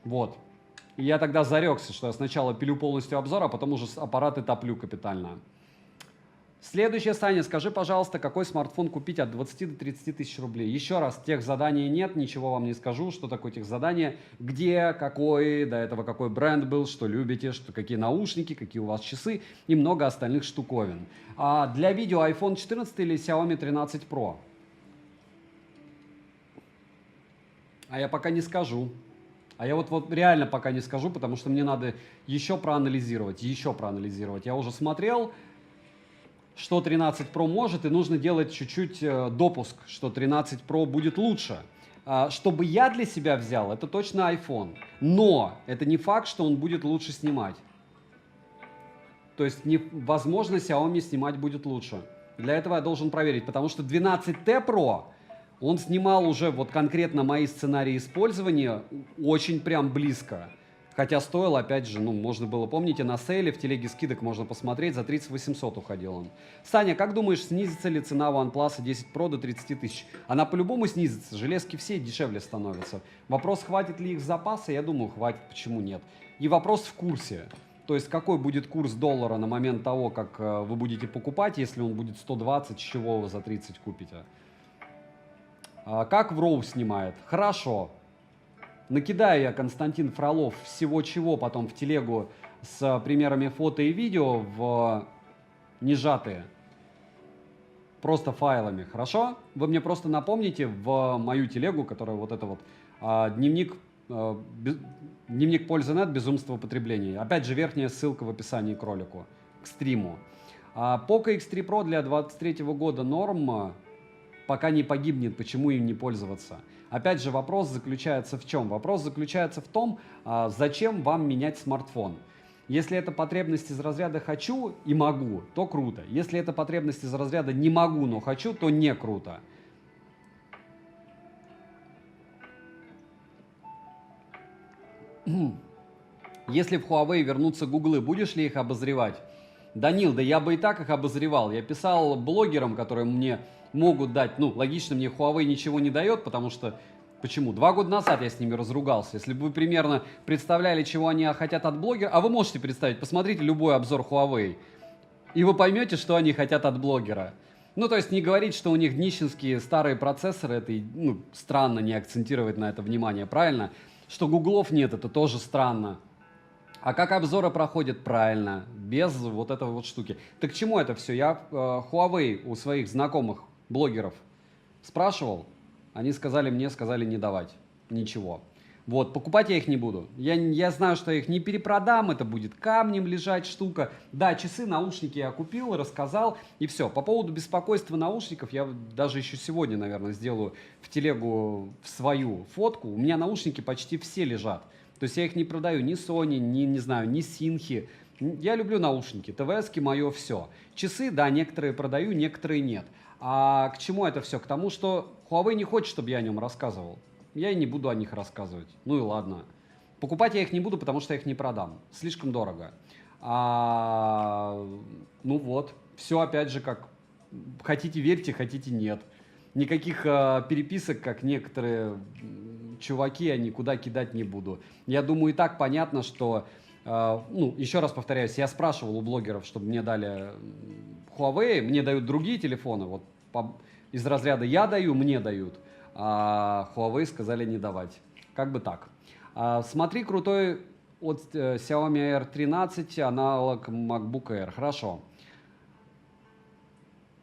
Вот. И я тогда зарекся, что я сначала пилю полностью обзор, а потом уже аппараты топлю капитально. Следующее, Саня, скажи, пожалуйста, какой смартфон купить от 20 до 30 тысяч рублей? Еще раз, тех заданий нет, ничего вам не скажу, что такое тех задания, где, какой, до этого какой бренд был, что любите, что, какие наушники, какие у вас часы и много остальных штуковин. Для видео iPhone 14 или Xiaomi 13 Pro? А я пока не скажу. А я вот реально пока не скажу, потому что мне надо еще проанализировать. Я уже смотрел, что 13 Pro может, и нужно делать чуть-чуть допуск, что 13 Pro будет лучше. Чтобы я для себя взял, это точно iPhone. Но это не факт, что он будет лучше снимать. То есть, возможно, Xiaomi снимать будет лучше. Для этого я должен проверить, потому что 12T Pro... Он снимал уже вот конкретно мои сценарии использования очень прям близко. Хотя стоил, опять же, ну, можно было, помните, на сейле в телеге скидок можно посмотреть, за 30 800 уходил он. Саня, как думаешь, снизится ли цена OnePlus 10 Pro до 30 тысяч? Она по-любому снизится, железки все дешевле становятся. Вопрос, хватит ли их запаса, я думаю, хватит, почему нет. И вопрос в курсе. То есть, какой будет курс доллара на момент того, как вы будете покупать, если он будет 120, с чего вы за 30 купите? Как в RAW снимает? Хорошо. Накидаю я, Константин Фролов, всего чего потом в телегу с примерами фото и видео в не сжатые. Просто файлами, хорошо? Вы мне просто напомните в мою телегу, которая вот это вот дневник Польза.нет, безумство потребления. Опять же, верхняя ссылка в описании к ролику, к стриму. Poco X3 Pro для 2023 года норм. Пока не погибнет, почему им не пользоваться? Опять же, вопрос заключается в чем? Вопрос заключается в том, зачем вам менять смартфон. Если это потребность из разряда «хочу» и «могу», то круто. Если это потребность из разряда «не могу, но хочу», то не круто. Если в Huawei вернутся гуглы, будешь ли их обозревать? Данил, да я бы и так их обозревал. Я писал блогерам, которые мне могут дать, ну, логично, мне Huawei ничего не дает, потому что, почему? 2 года назад я с ними разругался. Если бы вы примерно представляли, чего они хотят от блогера, а вы можете представить, посмотрите любой обзор Huawei, и вы поймете, что они хотят от блогера. Ну, то есть не говорить, что у них днищенские старые процессоры, это, ну, странно не акцентировать на это внимание, правильно? Что гуглов нет, это тоже странно. А как обзоры проходят? Правильно, без вот этой вот штуки. Так к чему это все? Я Huawei у своих знакомых блогеров спрашивал, они сказали мне, сказали не давать ничего. Вот, покупать я их не буду. Я знаю, что я их не перепродам, это будет камнем лежать штука. Да, часы, наушники я купил, рассказал, и все. По поводу беспокойства наушников, я даже еще сегодня, наверное, сделаю в телегу в свою фотку. У меня наушники почти все лежат. То есть я их не продаю ни Sony, ни, не знаю, ни Синхи. Я люблю наушники, ТВСки мое все. Часы, да, некоторые продаю, некоторые нет. А к чему это все? К тому, что Huawei не хочет, чтобы я о нем рассказывал. Я и не буду о них рассказывать. Ну и ладно. Покупать я их не буду, потому что я их не продам. Слишком дорого. Ну вот. Все опять же как. Хотите верьте, хотите нет. Никаких переписок, как некоторые чуваки, я никуда кидать не буду. Я думаю, и так понятно, что... ну, еще раз повторяюсь, я спрашивал у блогеров, чтобы мне дали Huawei, мне дают другие телефоны, вот из разряда я даю, мне дают, а Huawei сказали не давать. Как бы так. Смотри, крутой от Xiaomi Air 13, аналог MacBook Air. Хорошо.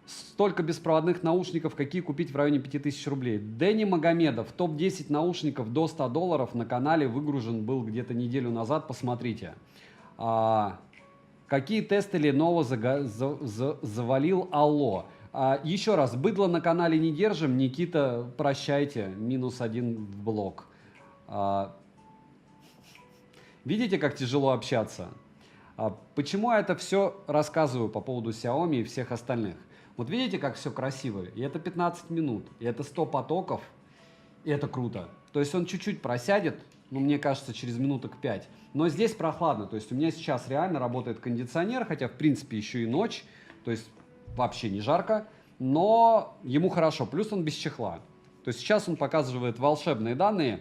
Столько беспроводных наушников, какие купить в районе 5000 рублей. Дэнни Магомедов, топ-10 наушников до $100 на канале выгружен был где-то неделю назад, посмотрите. Какие тесты Lenovo завалил Алло? Еще раз, быдло на канале не держим, Никита, прощайте, -1 в блок. Видите, как тяжело общаться? Почему я это все рассказываю по поводу Xiaomi и всех остальных? Вот видите, как все красиво? И это 15 минут, и это 100 потоков, и это круто. То есть он чуть-чуть просядет, ну, мне кажется, через минуток 5. Но здесь прохладно, то есть у меня сейчас реально работает кондиционер, хотя, в принципе, еще и ночь, то есть вообще не жарко, но ему хорошо, плюс он без чехла. То есть сейчас он показывает волшебные данные,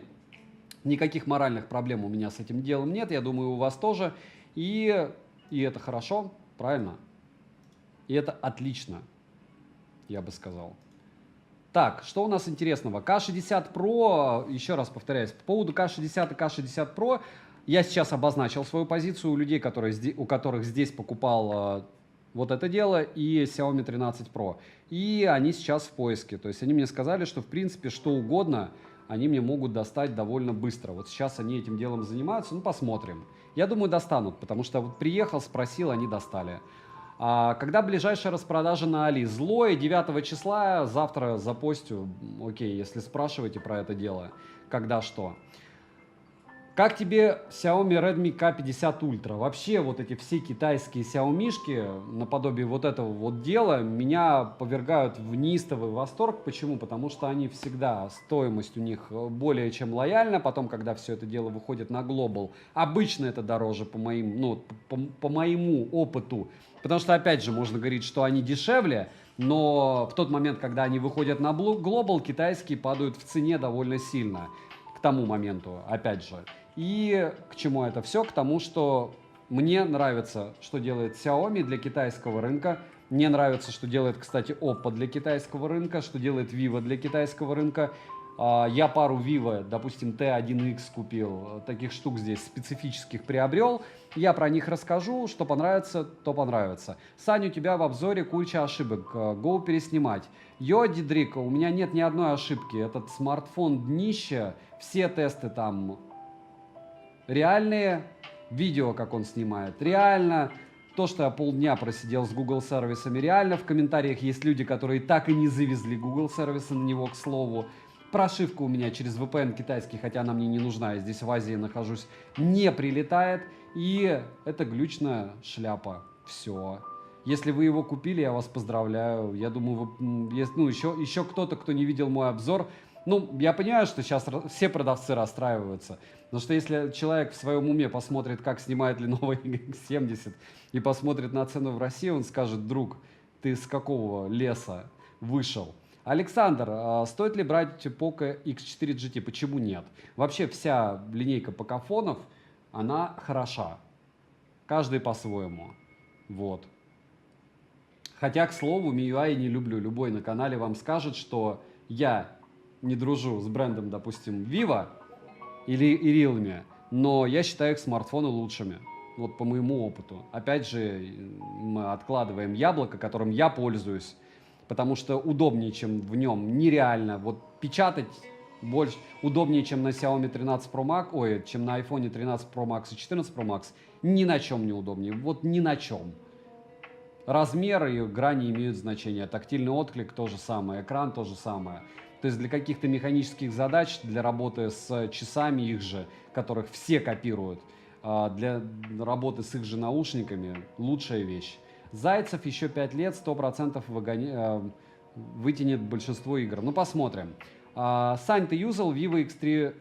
никаких моральных проблем у меня с этим делом нет, я думаю, у вас тоже, и это хорошо, правильно? И это отлично. Я бы сказал. Так, что у нас интересного? К60 Pro, еще раз повторяюсь, по поводу К60 и К60 Pro, я сейчас обозначил свою позицию у людей, у которых здесь покупал вот это дело, и Xiaomi 13 Pro. И они сейчас в поиске. То есть они мне сказали, что в принципе что угодно они мне могут достать довольно быстро. Вот сейчас они этим делом занимаются, ну посмотрим. Я думаю, достанут, потому что вот приехал, спросил, они достали. Когда ближайшая распродажа на Али? Злое, 9 числа, завтра запостю. Окей, если спрашиваете про это дело, когда что. Как тебе Xiaomi Redmi K50 Ultra? Вообще вот эти все китайские Xiaomi-шки, наподобие вот этого вот дела, меня повергают в неистовый восторг. Почему? Потому что они всегда, стоимость у них более чем лояльна. Потом, когда все это дело выходит на Global, обычно это дороже по моему опыту. Потому что, опять же, можно говорить, что они дешевле, но в тот момент, когда они выходят на Global, китайские падают в цене довольно сильно. К тому моменту, опять же. И к чему это все? К тому, что мне нравится, что делает Xiaomi для китайского рынка. Мне нравится, что делает, кстати, Oppo для китайского рынка, что делает Vivo для китайского рынка. Я пару Vivo, допустим, T1X купил, таких штук здесь специфических приобрел. Я про них расскажу, что понравится, то понравится. Саня, у тебя в обзоре куча ошибок, go переснимать. Йо, Дидрик, у меня нет ни одной ошибки, этот смартфон днище, все тесты там реальные, видео, как он снимает, реально. То, что я полдня просидел с Google сервисами, реально. В комментариях есть люди, которые так и не завезли Google сервисы на него, к слову. Прошивка у меня через VPN китайский, хотя она мне не нужна, я здесь в Азии нахожусь, не прилетает. И это глючная шляпа. Все. Если вы его купили, я вас поздравляю. Я думаю, еще кто-то, кто не видел мой обзор. Ну, я понимаю, что сейчас все продавцы расстраиваются. Но что если человек в своем уме посмотрит, как снимает Lenovo Y70 и посмотрит на цену в России, он скажет: друг, ты с какого леса вышел? Александр, стоит ли брать Poco X4 GT? Почему нет? Вообще вся линейка покафонов, она хороша. Каждый по-своему. Вот. Хотя, к слову, MIUI не люблю. Любой на канале вам скажет, что я не дружу с брендом, допустим, Vivo или Realme, но я считаю их смартфоны лучшими. Вот по моему опыту. Опять же, мы откладываем яблоко, которым я пользуюсь, потому что удобнее, чем в нем, нереально. Вот печатать больше удобнее, чем на Xiaomi 13 Pro Max, ой, чем на iPhone 13 Pro Max и 14 Pro Max. Ни на чем не удобнее. Вот ни на чем. Размеры и грани имеют значение. Тактильный отклик то же самое, экран то же самое. То есть для каких-то механических задач, для работы с часами их же, которых все копируют, для работы с их же наушниками лучшая вещь. Зайцев еще 5 лет 100% вытянет большинство игр. Ну, посмотрим. Сань, ты юзал Vivo X3,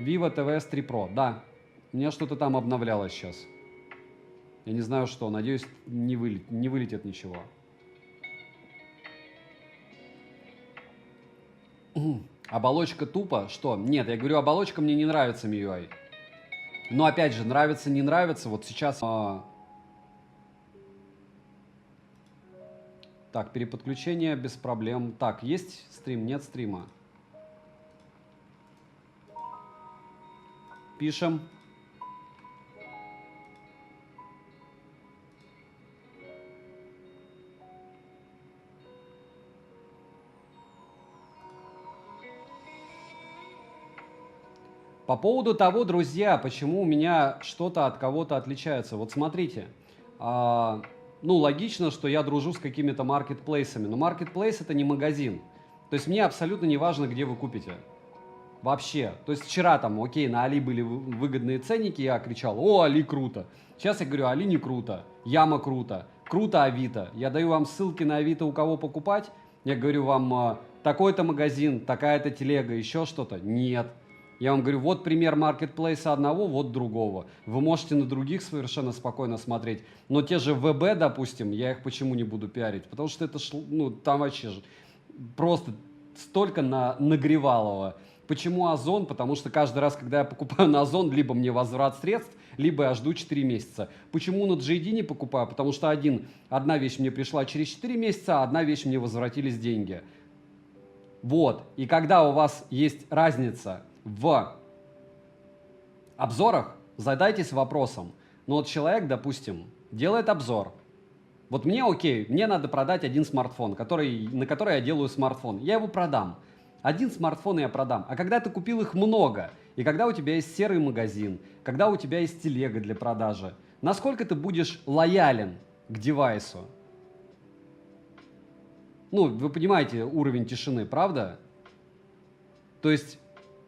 Vivo TVS 3 Pro? Да. У меня что-то там обновлялось сейчас. Я не знаю что. Надеюсь, не вылетит ничего. Оболочка тупо? Что? Нет, я говорю, оболочка мне не нравится MIUI. Но опять же, нравится, не нравится. Вот сейчас... Так, переподключение без проблем. Так, есть стрим? Нет стрима. Пишем. По поводу того, друзья, почему у меня что-то от кого-то отличается. Вот смотрите, ну, логично, что я дружу с какими-то маркетплейсами, но маркетплейс — это не магазин. То есть мне абсолютно не важно, где вы купите. Вообще. То есть вчера там, окей, на Али были выгодные ценники, я кричал: о, Али круто. Сейчас я говорю: Али не круто, Яма круто, круто Авито. Я даю вам ссылки на Авито, у кого покупать. Я говорю вам: такой-то магазин, такая-то телега, еще что-то. Нет. Я вам говорю: вот пример маркетплейса одного, вот другого. Вы можете на других совершенно спокойно смотреть. Но те же ВБ, допустим, я их почему не буду пиарить? Потому что это, ну, там вообще просто столько нагревалово. Почему Озон? Потому что каждый раз, когда я покупаю на Озон, либо мне возврат средств, либо я жду 4 месяца. Почему на JD не покупаю? Потому что одна вещь мне пришла через 4 месяца, а одна вещь мне возвратились деньги. Вот. И когда у вас есть разница в обзорах, задайтесь вопросом. Ну вот человек, допустим, делает обзор. Вот мне окей, мне надо продать один смартфон, на который я делаю смартфон. Я его продам. Один смартфон я продам. А когда ты купил их много, и когда у тебя есть серый магазин, когда у тебя есть телега для продажи, насколько ты будешь лоялен к девайсу? Ну, вы понимаете уровень тишины, правда? То есть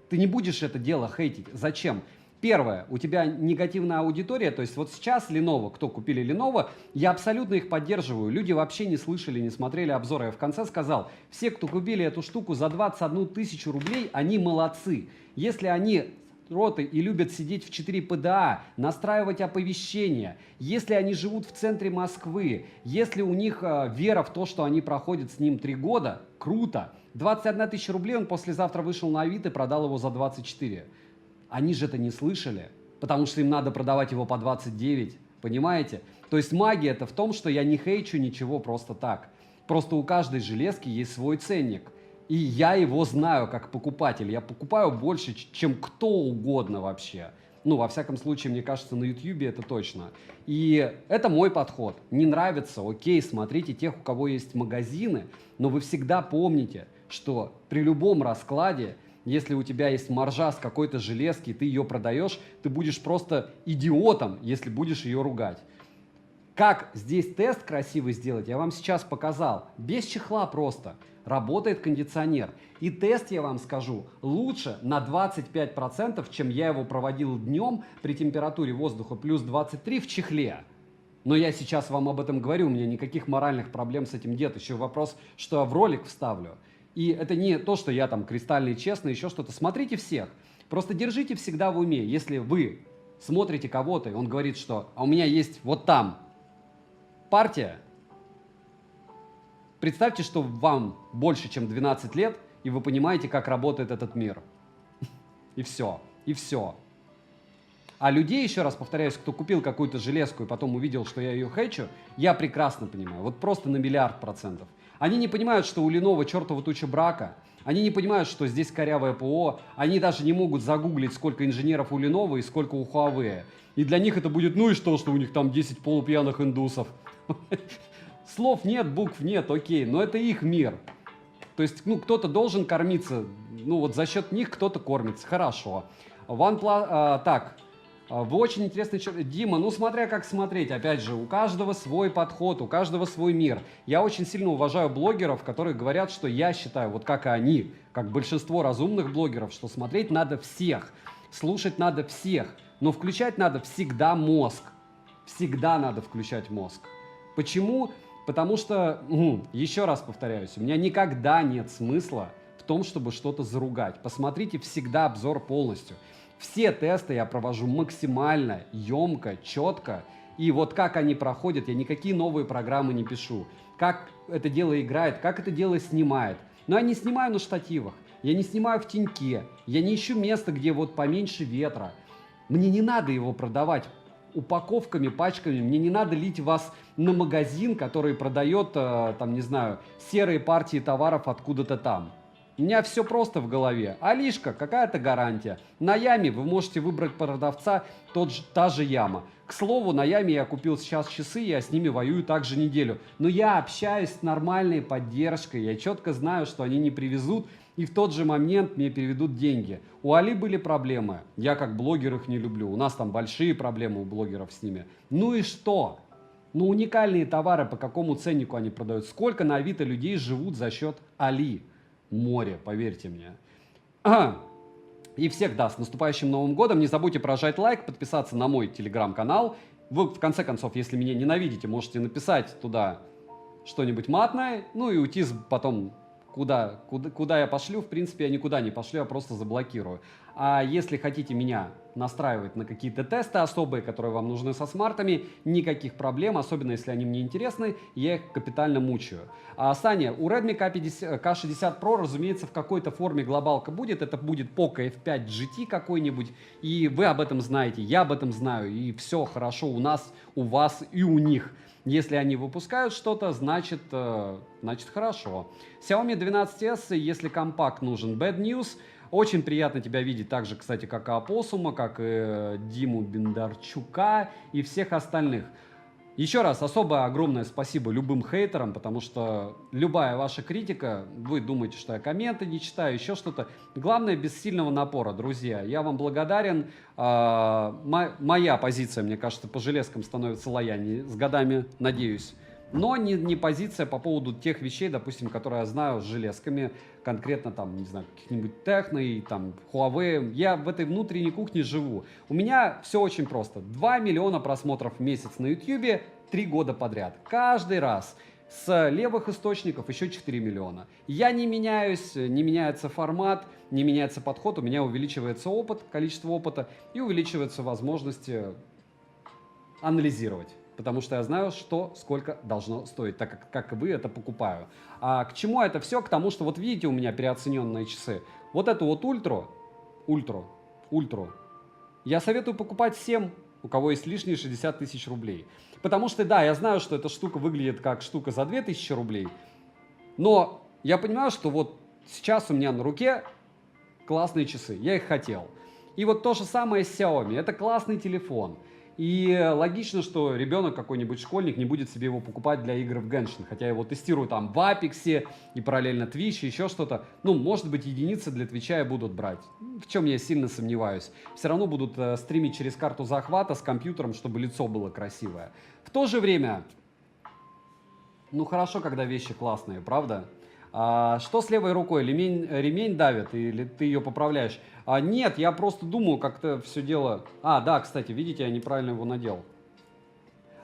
ты не будешь это дело хейтить. Зачем? Первое, у тебя негативная аудитория, то есть вот сейчас Lenovo, кто купили Lenovo, я абсолютно их поддерживаю. Люди вообще не слышали, не смотрели обзоры. Я в конце сказал: все, кто купили эту штуку за 21 тысячу рублей, они молодцы. Если они роты и любят сидеть в 4 PDA, настраивать оповещения, если они живут в центре Москвы, если у них вера в то, что они проходят с ним 3 года, круто. 21 тысяча рублей, он послезавтра вышел на Авито и продал его за 24. Они же это не слышали, потому что им надо продавать его по 29, понимаете? То есть магия это в том, что я не хейчу ничего просто так. Просто у каждой железки есть свой ценник. И я его знаю как покупатель. Я покупаю больше, чем кто угодно вообще. Ну, во всяком случае, мне кажется, на YouTube это точно. И это мой подход. Не нравится, окей, смотрите тех, у кого есть магазины, но вы всегда помните, что при любом раскладе, если у тебя есть маржа с какой-то железки, и ты ее продаешь, ты будешь просто идиотом, если будешь ее ругать. Как здесь тест красивый сделать, я вам сейчас показал. Без чехла просто. Работает кондиционер. И тест, я вам скажу, лучше на 25%, чем я его проводил днем при температуре воздуха плюс 23 в чехле. Но я сейчас вам об этом говорю, у меня никаких моральных проблем с этим нет. Еще вопрос, что я в ролик вставлю. И это не то, что я там кристальный, честный, еще что-то. Смотрите всех. Просто держите всегда в уме, если вы смотрите кого-то, и он говорит, что «а у меня есть вот там партия», представьте, что вам больше, чем 12 лет, и вы понимаете, как работает этот мир. И все. И все. А людей, еще раз повторяюсь, кто купил какую-то железку и потом увидел, что я ее хеджу, я прекрасно понимаю. Вот просто на миллиард %. Они не понимают, что у Lenovo чертова туча брака. Они не понимают, что здесь корявое ПО. Они даже не могут загуглить, сколько инженеров у Lenovo и сколько у Huawei. И для них это будет, ну и что у них там 10 полупьяных индусов. Слов нет, букв нет, окей, но это их мир. То есть, ну, кто-то должен кормиться, ну, вот за счет них кто-то кормится, хорошо. OnePlus, так, вы очень интересный человек. Дима, ну, смотря как смотреть, опять же, у каждого свой подход, у каждого свой мир. Я очень сильно уважаю блогеров, которые говорят, что я считаю, вот как и они, как большинство разумных блогеров, что смотреть надо всех, слушать надо всех, но включать надо всегда мозг. Всегда надо включать мозг. Почему? Потому что, еще раз повторяюсь, у меня никогда нет смысла в том, чтобы что-то заругать. Посмотрите всегда обзор полностью. Все тесты я провожу максимально емко, четко. И вот как они проходят, я никакие новые программы не пишу. Как это дело играет, как это дело снимает. Но я не снимаю на штативах, я не снимаю в теньке, я не ищу место, где вот поменьше ветра. Мне не надо его продавать упаковками, пачками. Мне не надо лить вас на магазин, который продает, там, не знаю, серые партии товаров откуда-то там. У меня все просто в голове. Алишка, какая-то гарантия. На Яме вы можете выбрать продавца, та же Яма. К слову, на Яме я купил сейчас часы, я с ними воюю также неделю. Но я общаюсь с нормальной поддержкой, я четко знаю, что они не привезут, и в тот же момент мне переведут деньги. У Али были проблемы, я как блогер их не люблю, у нас там большие проблемы у блогеров с ними. Ну и что? Ну уникальные товары, по какому ценнику они продают? Сколько на Авито людей живут за счет Али? Море, поверьте мне. И всех, да, с наступающим Новым годом. Не забудьте прожать лайк, подписаться на мой телеграм-канал. Вы, в конце концов, если меня ненавидите, можете написать туда что-нибудь матное, ну и уйти потом куда я пошлю. В принципе, я никуда не пошлю, я просто заблокирую. А если хотите меня настраивать на какие-то тесты особые, которые вам нужны со смартами, никаких проблем, особенно если они мне интересны, я их капитально мучаю. Саня, у Redmi K60 Pro, разумеется, в какой-то форме глобалка будет. Это будет Poco F5 GT какой-нибудь. И вы об этом знаете, я об этом знаю. И все хорошо у нас, у вас и у них. Если они выпускают что-то, значит хорошо. Xiaomi 12S, если компакт нужен, bad news. Очень приятно тебя видеть, так же, кстати, как и Апоссума, как и Диму Бондарчука и всех остальных. Еще раз особое огромное спасибо любым хейтерам, потому что любая ваша критика, вы думаете, что я комменты не читаю, еще что-то. Главное, без сильного напора, друзья. Я вам благодарен. Моя позиция, мне кажется, по железкам становится лояльнее с годами, надеюсь. Но не позиция по поводу тех вещей, допустим, которые я знаю с железками, конкретно там, не знаю, каких-нибудь Техно и там Huawei. Я в этой внутренней кухне живу. У меня все очень просто. 2 миллиона просмотров в месяц на YouTube 3 года подряд. Каждый раз. С левых источников еще 4 миллиона. Я не меняюсь, не меняется формат, не меняется подход. У меня увеличивается опыт, количество опыта и увеличиваются возможности анализировать. Потому что я знаю, что сколько должно стоить, так как вы это покупаю. А к чему это все? К тому, что вот видите у меня переоцененные часы. Вот эту вот ультру. Я советую покупать всем, у кого есть лишние 60 тысяч рублей. Потому что, да, я знаю, что эта штука выглядит как штука за 2000 рублей. Но я понимаю, что вот сейчас у меня на руке классные часы. Я их хотел. И вот то же самое с Xiaomi. Это классный телефон. И логично, что ребенок какой-нибудь школьник не будет себе его покупать для игр в Genshin, хотя я его тестирую там в Apex и параллельно Twitch, еще что-то. Ну, может быть, единицы для Твича и будут брать, в чем я сильно сомневаюсь. Все равно будут стримить через карту захвата с компьютером, чтобы лицо было красивое. В то же время, ну хорошо, когда вещи классные, правда? Что с левой рукой? Ремень давит или ты ее поправляешь? Нет, я просто думаю, как-то все дело... да, кстати, видите, я неправильно его надел.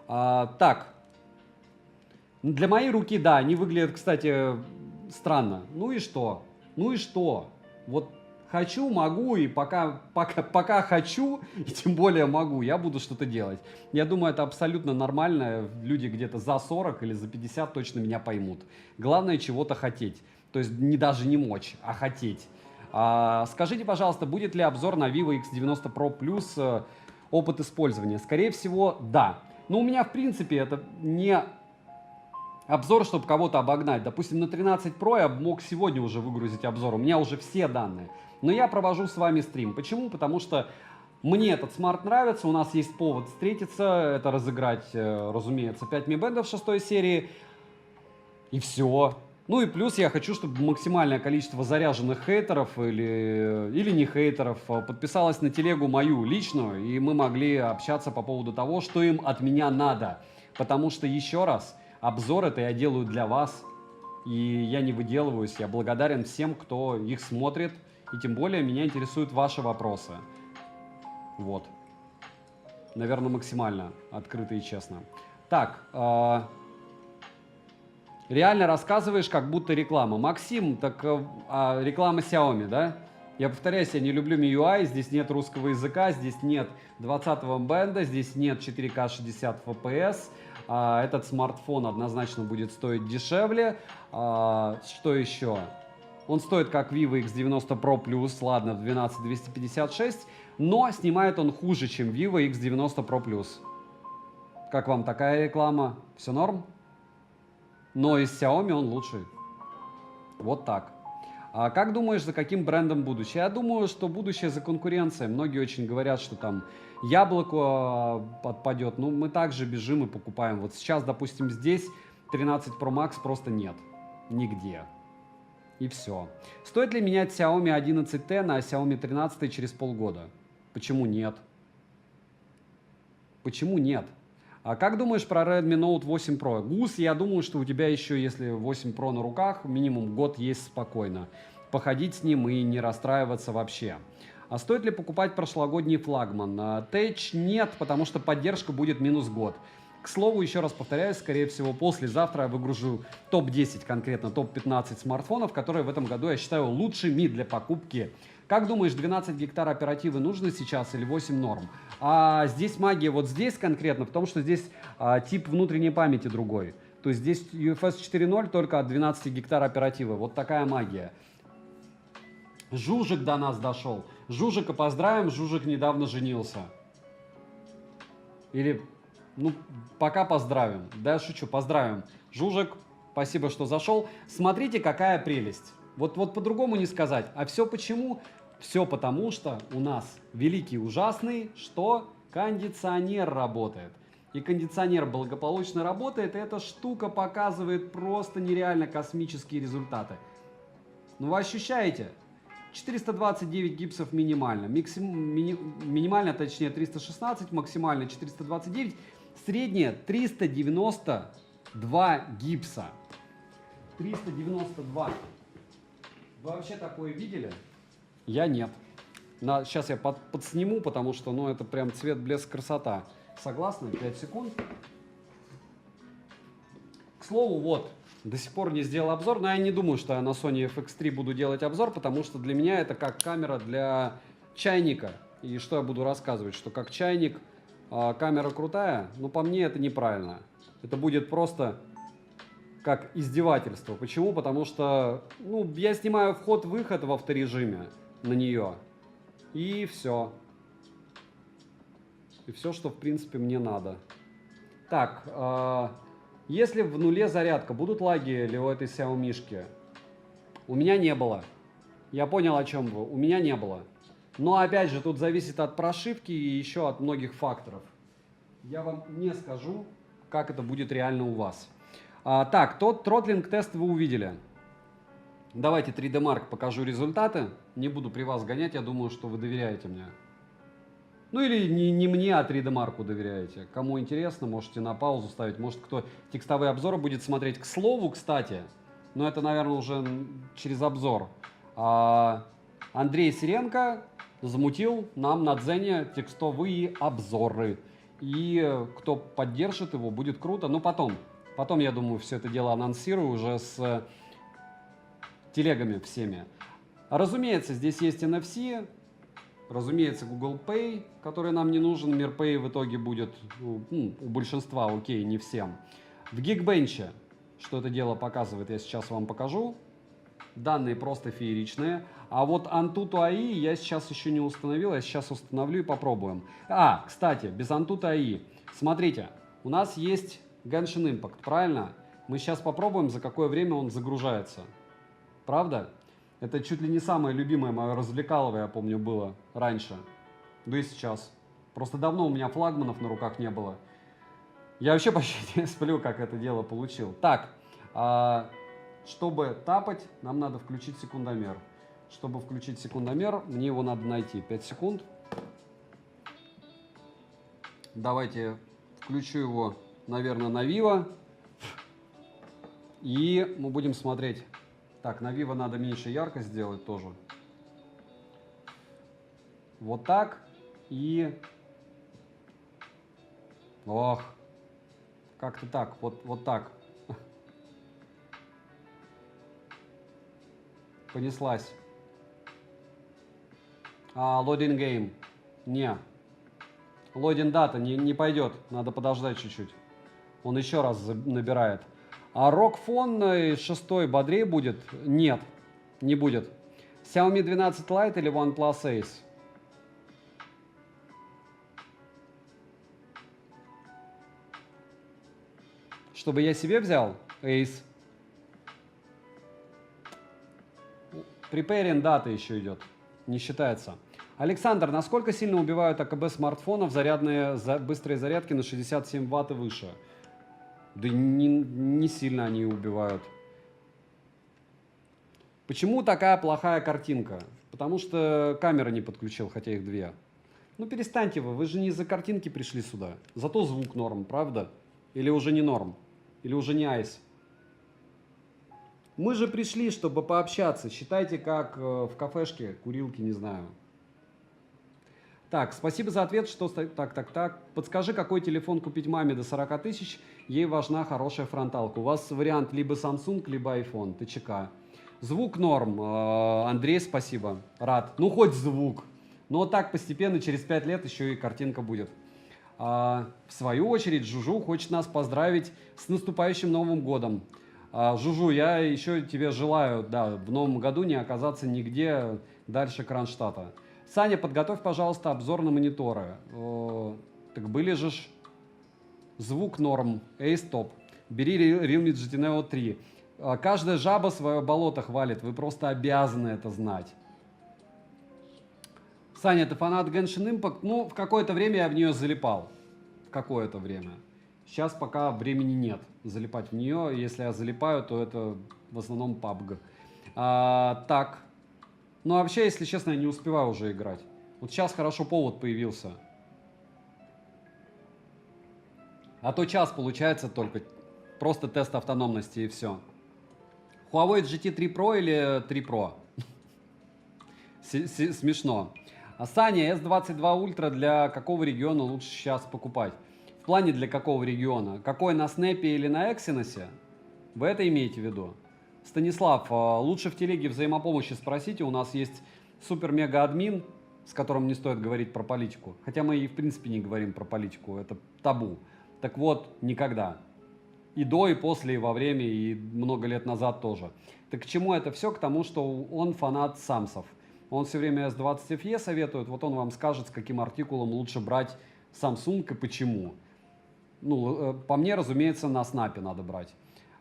Так. Для моей руки, да, они выглядят, кстати, странно. Ну и что? Вот хочу, могу, и пока хочу, и тем более могу, я буду что-то делать. Я думаю, это абсолютно нормально. Люди где-то за 40 или за 50 точно меня поймут. Главное чего-то хотеть. То есть даже не мочь, а хотеть. Скажите, пожалуйста, будет ли обзор на Vivo X90 Pro Plus? опыт использования? Скорее всего, да. Но у меня, в принципе, это не обзор, чтобы кого-то обогнать. Допустим, на 13 Pro я мог сегодня уже выгрузить обзор. У меня уже все данные. Но я провожу с вами стрим. Почему? Потому что мне этот смарт нравится, у нас есть повод встретиться, это разыграть, разумеется, 5 Mi Band 6 серии, и все. Ну и плюс я хочу, чтобы максимальное количество заряженных хейтеров или не хейтеров подписалось на телегу мою личную, и мы могли общаться по поводу того, что им от меня надо. Потому что, еще раз, обзор это я делаю для вас, и я не выделываюсь, я благодарен всем, кто их смотрит, и тем более меня интересуют ваши вопросы. Вот. Наверное, максимально открыто и честно. Так, реально рассказываешь, как будто реклама. Максим, так реклама Xiaomi, да? Я повторяюсь, я не люблю MIUI, здесь нет русского языка, здесь нет 20-го бенда, здесь нет 4К 60 FPS. Этот смартфон однозначно будет стоить дешевле. Что еще? Он стоит как Vivo X90 Pro Plus, ладно, в 12256, но снимает он хуже, чем Vivo X90 Pro Plus. Как вам такая реклама? Все норм? Но из Xiaomi он лучший. Вот так. А как думаешь, за каким брендом будущее? Я думаю, что будущее за конкуренцией. Многие очень говорят, что там яблоко отпадет. Ну, мы также бежим и покупаем. Вот сейчас, допустим, здесь 13 Pro Max просто нет. Нигде. И все. Стоит ли менять Xiaomi 11T на Xiaomi 13 через полгода? Почему нет? Почему нет? А как думаешь про Redmi Note 8 Pro? Гус, я думаю, что у тебя еще, если 8 Pro на руках, минимум год есть спокойно. Походить с ним и не расстраиваться вообще. А стоит ли покупать прошлогодний флагман? Tech нет, потому что поддержка будет минус год. К слову, еще раз повторяю, скорее всего, послезавтра я выгружу топ-10, конкретно топ-15 смартфонов, которые в этом году я считаю лучшими для покупки. Как думаешь, 12 гектар оперативы нужно сейчас или 8 норм? Здесь магия вот здесь конкретно в том, что здесь тип внутренней памяти другой. То есть здесь UFS 4.0 только от 12 гектар оперативы. Вот такая магия. Жужик до нас дошел. Жужика поздравим, Жужик недавно женился. Или... Ну, пока поздравим. Да, я шучу, поздравим. Жужик, спасибо, что зашел. Смотрите, какая прелесть. Вот по-другому не сказать. А все почему? Все потому, что у нас великий ужасный, что кондиционер работает. И кондиционер благополучно работает, и эта штука показывает просто нереально космические результаты. Ну, вы ощущаете? 429 гипсов минимально. Минимально, точнее, 316, максимально 429. Среднее 392 гипса. 392. Вы вообще такое видели? Я нет. Сейчас я подсниму, потому что ну, это прям цвет, блеск, красота. Согласны? 5 секунд. К слову, вот, до сих пор не сделал обзор, но я не думаю, что я на Sony FX3 буду делать обзор, потому что для меня это как камера для чайника. И что я буду рассказывать, что как чайник камера крутая, но по мне это неправильно. Это будет просто как издевательство. Почему? Потому что ну, я снимаю вход-выход в авторежиме на нее. И все. И все, что в принципе мне надо. Так, если в нуле зарядка, будут лаги ли у этой Xiaomi-шки? У меня не было. Я понял, о чем вы. У меня не было. Но опять же, тут зависит от прошивки и еще от многих факторов. Я вам не скажу, как это будет реально у вас. Так, тот тротлинг-тест вы увидели. Давайте 3D Mark покажу результаты. Не буду при вас гонять, я думаю, что вы доверяете мне. Ну или не мне, а 3D Mark доверяете. Кому интересно, можете на паузу ставить. Может, кто текстовые обзоры будет смотреть. К слову, кстати, но это, наверное, уже через обзор. Андрей Сиренко замутил нам на Дзене текстовые обзоры. И кто поддержит его, будет круто. Но потом, я думаю, все это дело анонсирую уже с телегами всеми. Разумеется, здесь есть NFC, разумеется, Google Pay, который нам не нужен. MirPay в итоге будет у большинства, окей, не всем. В Geekbench, что это дело показывает, я сейчас вам покажу. Данные просто фееричные. А вот Antutu AI я сейчас еще не установил, я сейчас установлю и попробуем. Кстати, без Antutu AI. Смотрите, у нас есть Genshin Impact, правильно? Мы сейчас попробуем, за какое время он загружается. Правда? Это чуть ли не самое любимое мое развлекалово, я помню, было раньше. Да и сейчас. Просто давно у меня флагманов на руках не было. Я вообще почти не сплю, как это дело получил. Так, чтобы тапать, нам надо включить секундомер. Чтобы включить секундомер, мне его надо найти. 5 секунд. Давайте включу его, наверное, на Vivo. И мы будем смотреть. Так, на Vivo надо меньше яркость сделать тоже. Вот так. И... Ох. Как-то так. Вот так. Понеслась. Loading game. Не. Loading data не пойдет. Надо подождать чуть-чуть. Он еще раз набирает. А ROG Phone 6 бодрее будет? Нет, не будет. Xiaomi 12 Lite или OnePlus Ace? Чтобы я себе взял? Ace. Preparing дата еще идет. Не считается. Александр, насколько сильно убивают АКБ смартфонов быстрые зарядки на 67 Вт и выше? Да не сильно они убивают. Почему такая плохая картинка? Потому что камера не подключил, хотя их две. Ну перестаньте вы же не из-за картинки пришли сюда. Зато звук норм, правда? Или уже не норм? Или уже не айс? Мы же пришли, чтобы пообщаться. Считайте, как в кафешке, курилки, не знаю. Так, спасибо за ответ. Так. Подскажи, какой телефон купить маме до 40 тысяч? Ей важна хорошая фронталка. У вас вариант либо Samsung, либо iPhone. ТЧК. Звук норм. Андрей, спасибо. Рад. Ну, хоть звук. Но так постепенно, через 5 лет еще и картинка будет. В свою очередь, Жужу хочет нас поздравить с наступающим Новым годом. Жужу, я еще тебе желаю, да, в новом году не оказаться нигде дальше Кронштадта. Саня, подготовь, пожалуйста, обзор на мониторы. Так были же ж. Звук норм, Ace топ. Бери Realme GT Neo 3. Каждая жаба свое болото хвалит, вы просто обязаны это знать. Саня, ты фанат Genshin Impact? Ну, в какое-то время я в нее залипал. В какое-то время. Сейчас пока времени нет залипать в нее. Если я залипаю, то это в основном PUBG. Так. Ну, вообще, если честно, я не успеваю уже играть. Вот сейчас хорошо повод появился. А то час получается только. Просто тест автономности и все. Huawei GT 3 Pro или 3 Pro? Смешно. А Саня, S22 Ultra для какого региона лучше сейчас покупать? В плане для какого региона? Какой, на Снэпе или на Exynos? Вы это имеете в виду? Станислав, лучше в телеге взаимопомощи спросите. У нас есть супер-мега-админ, с которым не стоит говорить про политику. Хотя мы и в принципе не говорим про политику. Это табу. Так вот, никогда. И до, и после, и во время, и много лет назад тоже. Так к чему это все? К тому, что он фанат самсов. Он все время S20 FE советует, вот он вам скажет, с каким артикулом лучше брать Samsung и почему. Ну, по мне, разумеется, на снапе надо брать.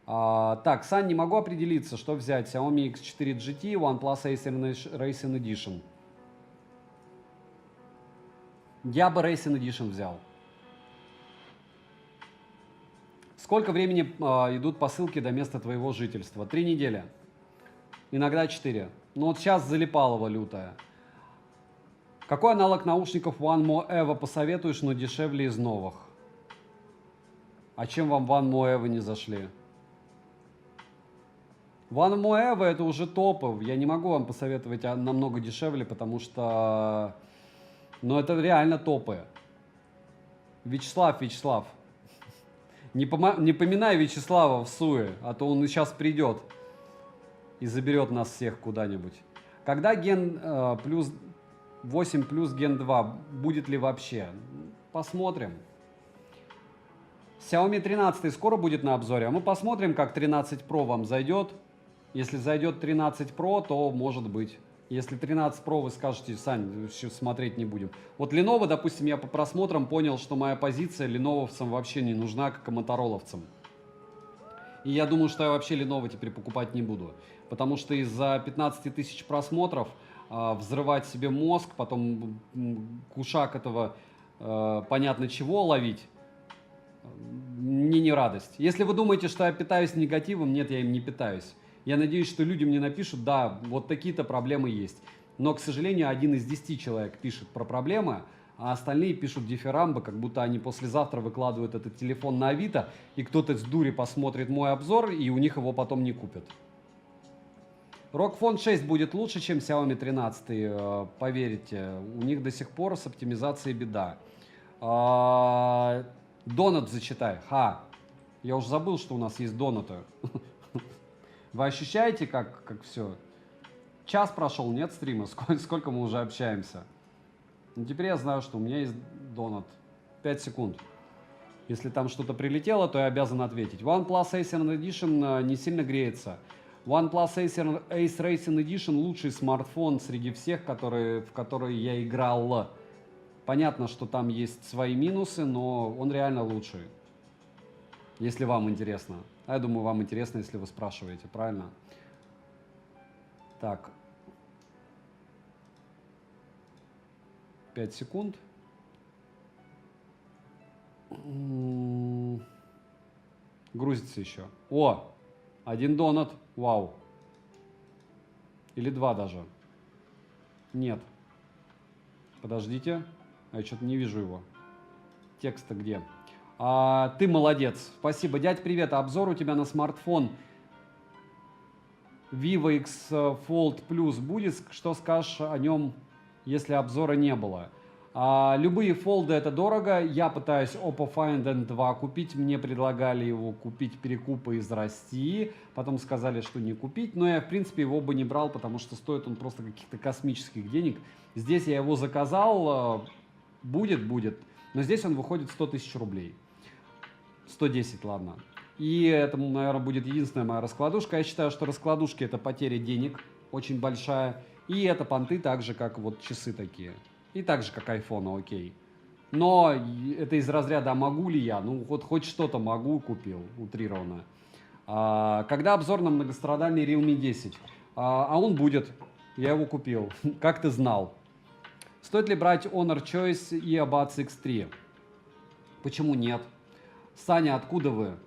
Так, Сань, не могу определиться, что взять. Xiaomi X4 GT, OnePlus Ace Racing Edition. Я бы Racing Edition взял. Сколько времени идут посылки до места твоего жительства? 3 недели. Иногда 4. Но вот сейчас залипалово лютая. Какой аналог наушников One More Evo посоветуешь, но дешевле из новых? А чем вам One More Evo не зашли? One More Evo это уже топы. Я не могу вам посоветовать намного дешевле, потому что... Ну это реально топы. Вячеслав. Не поминай Вячеслава в суе, а то он сейчас придет и заберет нас всех куда-нибудь. Когда Ген 8 плюс Ген 2, будет ли вообще? Посмотрим. Xiaomi 13 скоро будет на обзоре, а мы посмотрим, как 13 Pro вам зайдет. Если зайдет 13 Pro, то может быть. Если 13 Pro вы скажете, Сань, смотреть не будем. Вот Lenovo, допустим, я по просмотрам понял, что моя позиция ленововцам вообще не нужна, как и мотороловцам. И я думаю, что я вообще Lenovo теперь покупать не буду. Потому что из-за 15 тысяч просмотров взрывать себе мозг, потом кушак этого понятно чего ловить, мне не радость. Если вы думаете, что я питаюсь негативом, нет, я им не питаюсь. Я надеюсь, что люди мне напишут, да, вот такие-то проблемы есть. Но, к сожалению, 1 из 10 человек пишет про проблемы, а остальные пишут дифирамбы, как будто они послезавтра выкладывают этот телефон на Авито, и кто-то с дури посмотрит мой обзор, и у них его потом не купят. ROG Phone 6 будет лучше, чем Xiaomi 13, поверьте. У них до сих пор с оптимизацией беда. Донат зачитай. Я уже забыл, что у нас есть донаты. Вы ощущаете, как все? Час прошел, нет стрима? Сколько мы уже общаемся? Ну, теперь я знаю, что у меня есть донат. 5 секунд. Если там что-то прилетело, то я обязан ответить. OnePlus Ace Edition не сильно греется. OnePlus Ace Racing Edition лучший смартфон среди всех, в которые я играл. Понятно, что там есть свои минусы, но он реально лучший. Если вам интересно. А я думаю, вам интересно, если вы спрашиваете, правильно? Так. 5 секунд. Грузится еще. О! 1 донат. Вау. Или 2 даже. Нет. Подождите. А я что-то не вижу его. Текст-то где? Ты молодец. Спасибо. Дядь, привет. Обзор у тебя на смартфон Vivo X Fold Plus будет? Что скажешь о нем, если обзора не было? Любые фолды это дорого. Я пытаюсь Oppo Find N2 купить. Мне предлагали его купить перекупы из России. Потом сказали, что не купить. Но я, в принципе, его бы не брал, потому что стоит он просто каких-то космических денег. Здесь я его заказал. Будет. Но здесь он выходит 100 тысяч рублей. 110, ладно. И это, наверное, будет единственная моя раскладушка. Я считаю, что раскладушки это потеря денег очень большая. И это понты так же, как вот часы такие. И так же, как iPhone, окей. Но это из разряда, могу ли я? Ну, вот хоть что-то могу, купил, утрированно. Когда обзор на многострадальный Realme 10? Он будет. Я его купил. Как ты знал? Стоит ли брать Honor Choice и Buds X3? Почему нет? Саня, откуда вы?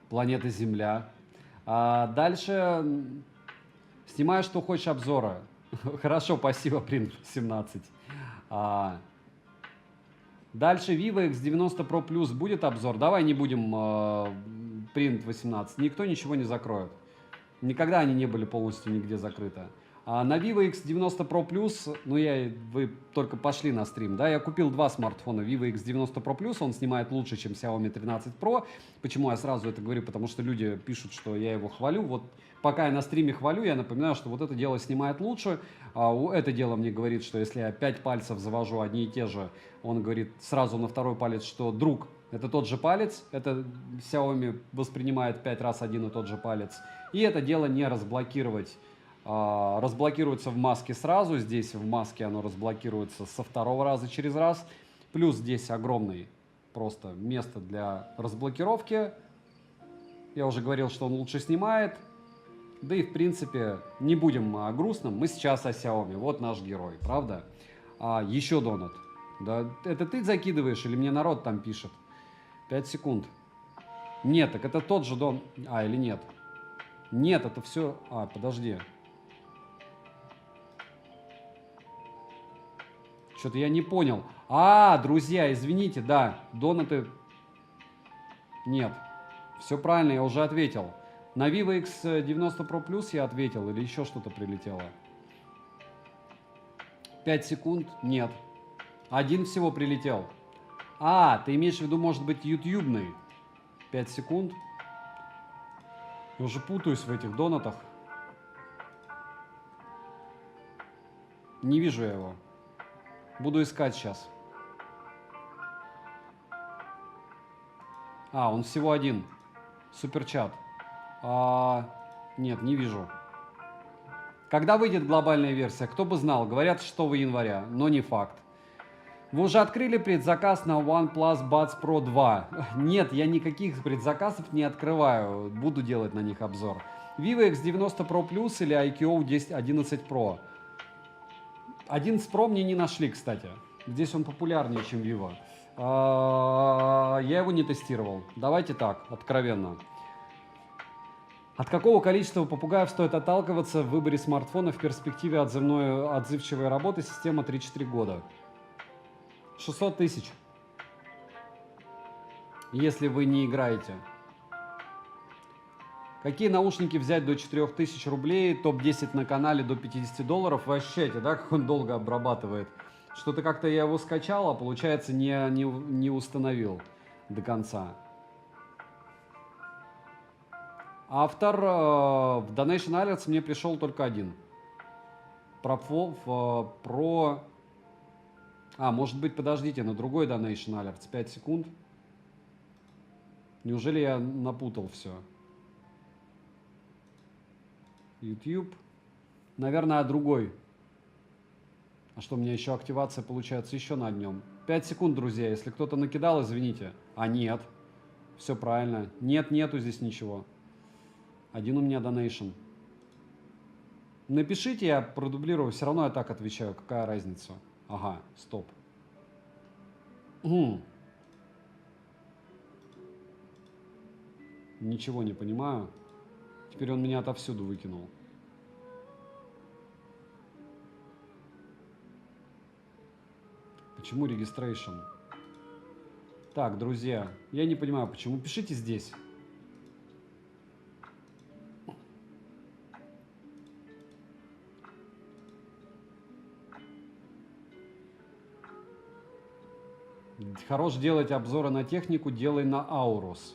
Планета Земля. Дальше снимаю, что хочешь обзора. Хорошо, спасибо, Print 17. Дальше Vivo X90 Pro Plus будет обзор. Давай не будем Print 18. Никто ничего не закроет. Никогда они не были полностью нигде закрыты. На Vivo X90 Pro Plus, вы только пошли на стрим, да, я купил 2 смартфона Vivo X90 Pro Plus, он снимает лучше, чем Xiaomi 13 Pro. Почему я сразу это говорю? Потому что люди пишут, что я его хвалю. Вот пока я на стриме хвалю, я напоминаю, что вот это дело снимает лучше. Это дело мне говорит, что если я 5 пальцев завожу одни и те же, он говорит сразу на второй палец, что друг, это тот же палец, это Xiaomi воспринимает 5 раз один и тот же палец. И это дело не разблокировать. Разблокируется в маске сразу, здесь в маске оно разблокируется со 2-го раза через раз, плюс здесь огромное просто место для разблокировки. Я уже говорил, что он лучше снимает, да и в принципе не будем о грустном, мы сейчас о Xiaomi, вот наш герой, правда? Еще донат, да, это ты закидываешь или мне народ там пишет? 5 секунд. Нет, так это тот же дон, или нет? Нет, это все, подожди. Что-то я не понял. Друзья, извините, да, донаты... Нет, все правильно, я уже ответил. На Vivo X90 Pro Plus я ответил, или еще что-то прилетело? 5 секунд? Нет. 1 всего прилетел. Ты имеешь в виду, может быть, ютубный? 5 секунд. Я уже путаюсь в этих донатах. Не вижу я его. Буду искать сейчас. Он всего 1. Суперчат. Нет, не вижу. Когда выйдет глобальная версия? Кто бы знал. Говорят, 6 января, но не факт. Вы уже открыли предзаказ на OnePlus Buds Pro 2? Нет, я никаких предзаказов не открываю. Буду делать на них обзор. Vivo X90 Pro Plus или IQOO 11 Pro? 11 Pro мне не нашли, кстати. Здесь он популярнее, чем Vivo. Я его не тестировал. Давайте так, откровенно. От какого количества попугаев стоит отталкиваться в выборе смартфона в перспективе отзывчивой работы системы 3-4 года? 600 тысяч. Если вы не играете. Какие наушники взять до 4000 рублей? Топ-10 на канале до $50. Вы ощущаете, да, как он долго обрабатывает? Что-то как-то я его скачал, а получается не установил до конца. Автор в Donation Alerts мне пришел только один. Может быть, подождите, на другой Donation Alerts. 5 секунд. Неужели я напутал все? YouTube. Наверное, другой. А что, у меня еще активация получается еще на днем. 5 секунд, друзья. Если кто-то накидал, извините. А нет. Все правильно. Нету здесь ничего. Один у меня Donation. Напишите, я продублирую. Все равно я так отвечаю. Какая разница? Ага, стоп. Ничего не понимаю. Теперь он меня отовсюду выкинул. Почему registration? Так, друзья, я не понимаю, почему. Пишите здесь. Хорош делать обзоры на технику, делай на Aorus.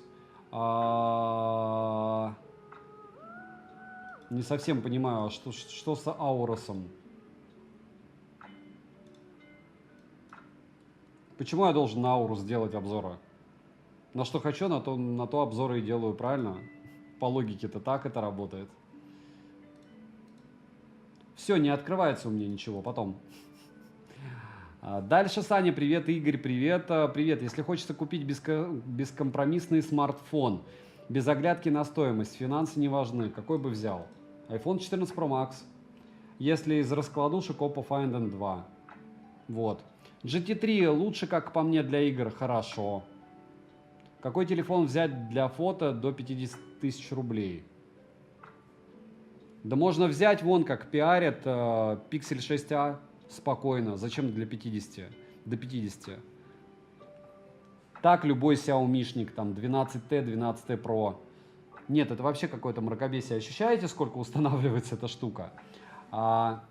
Не совсем понимаю, что с Aorus'ом. Почему я должен на Aorus делать обзоры? На что хочу, на то обзоры и делаю, правильно? По логике-то так это работает. Все, не открывается у меня ничего, потом. Дальше, Саня, привет, Игорь, привет. Привет, если хочется купить бескомпромиссный смартфон, без оглядки на стоимость, финансы не важны, какой бы взял? iPhone 14 Pro Max, если из раскладушек Oppo Find N2. Вот. GT3 лучше, как по мне, для игр, хорошо. Какой телефон взять для фото до 50 тысяч рублей? Да можно взять, вон как пиарят, Pixel 6a. Спокойно. Зачем для 50? До 50. Так любой Xiaomi-шник, там 12T, 12T Pro. Нет, это вообще какое-то мракобесие. Ощущаете, сколько устанавливается эта штука? По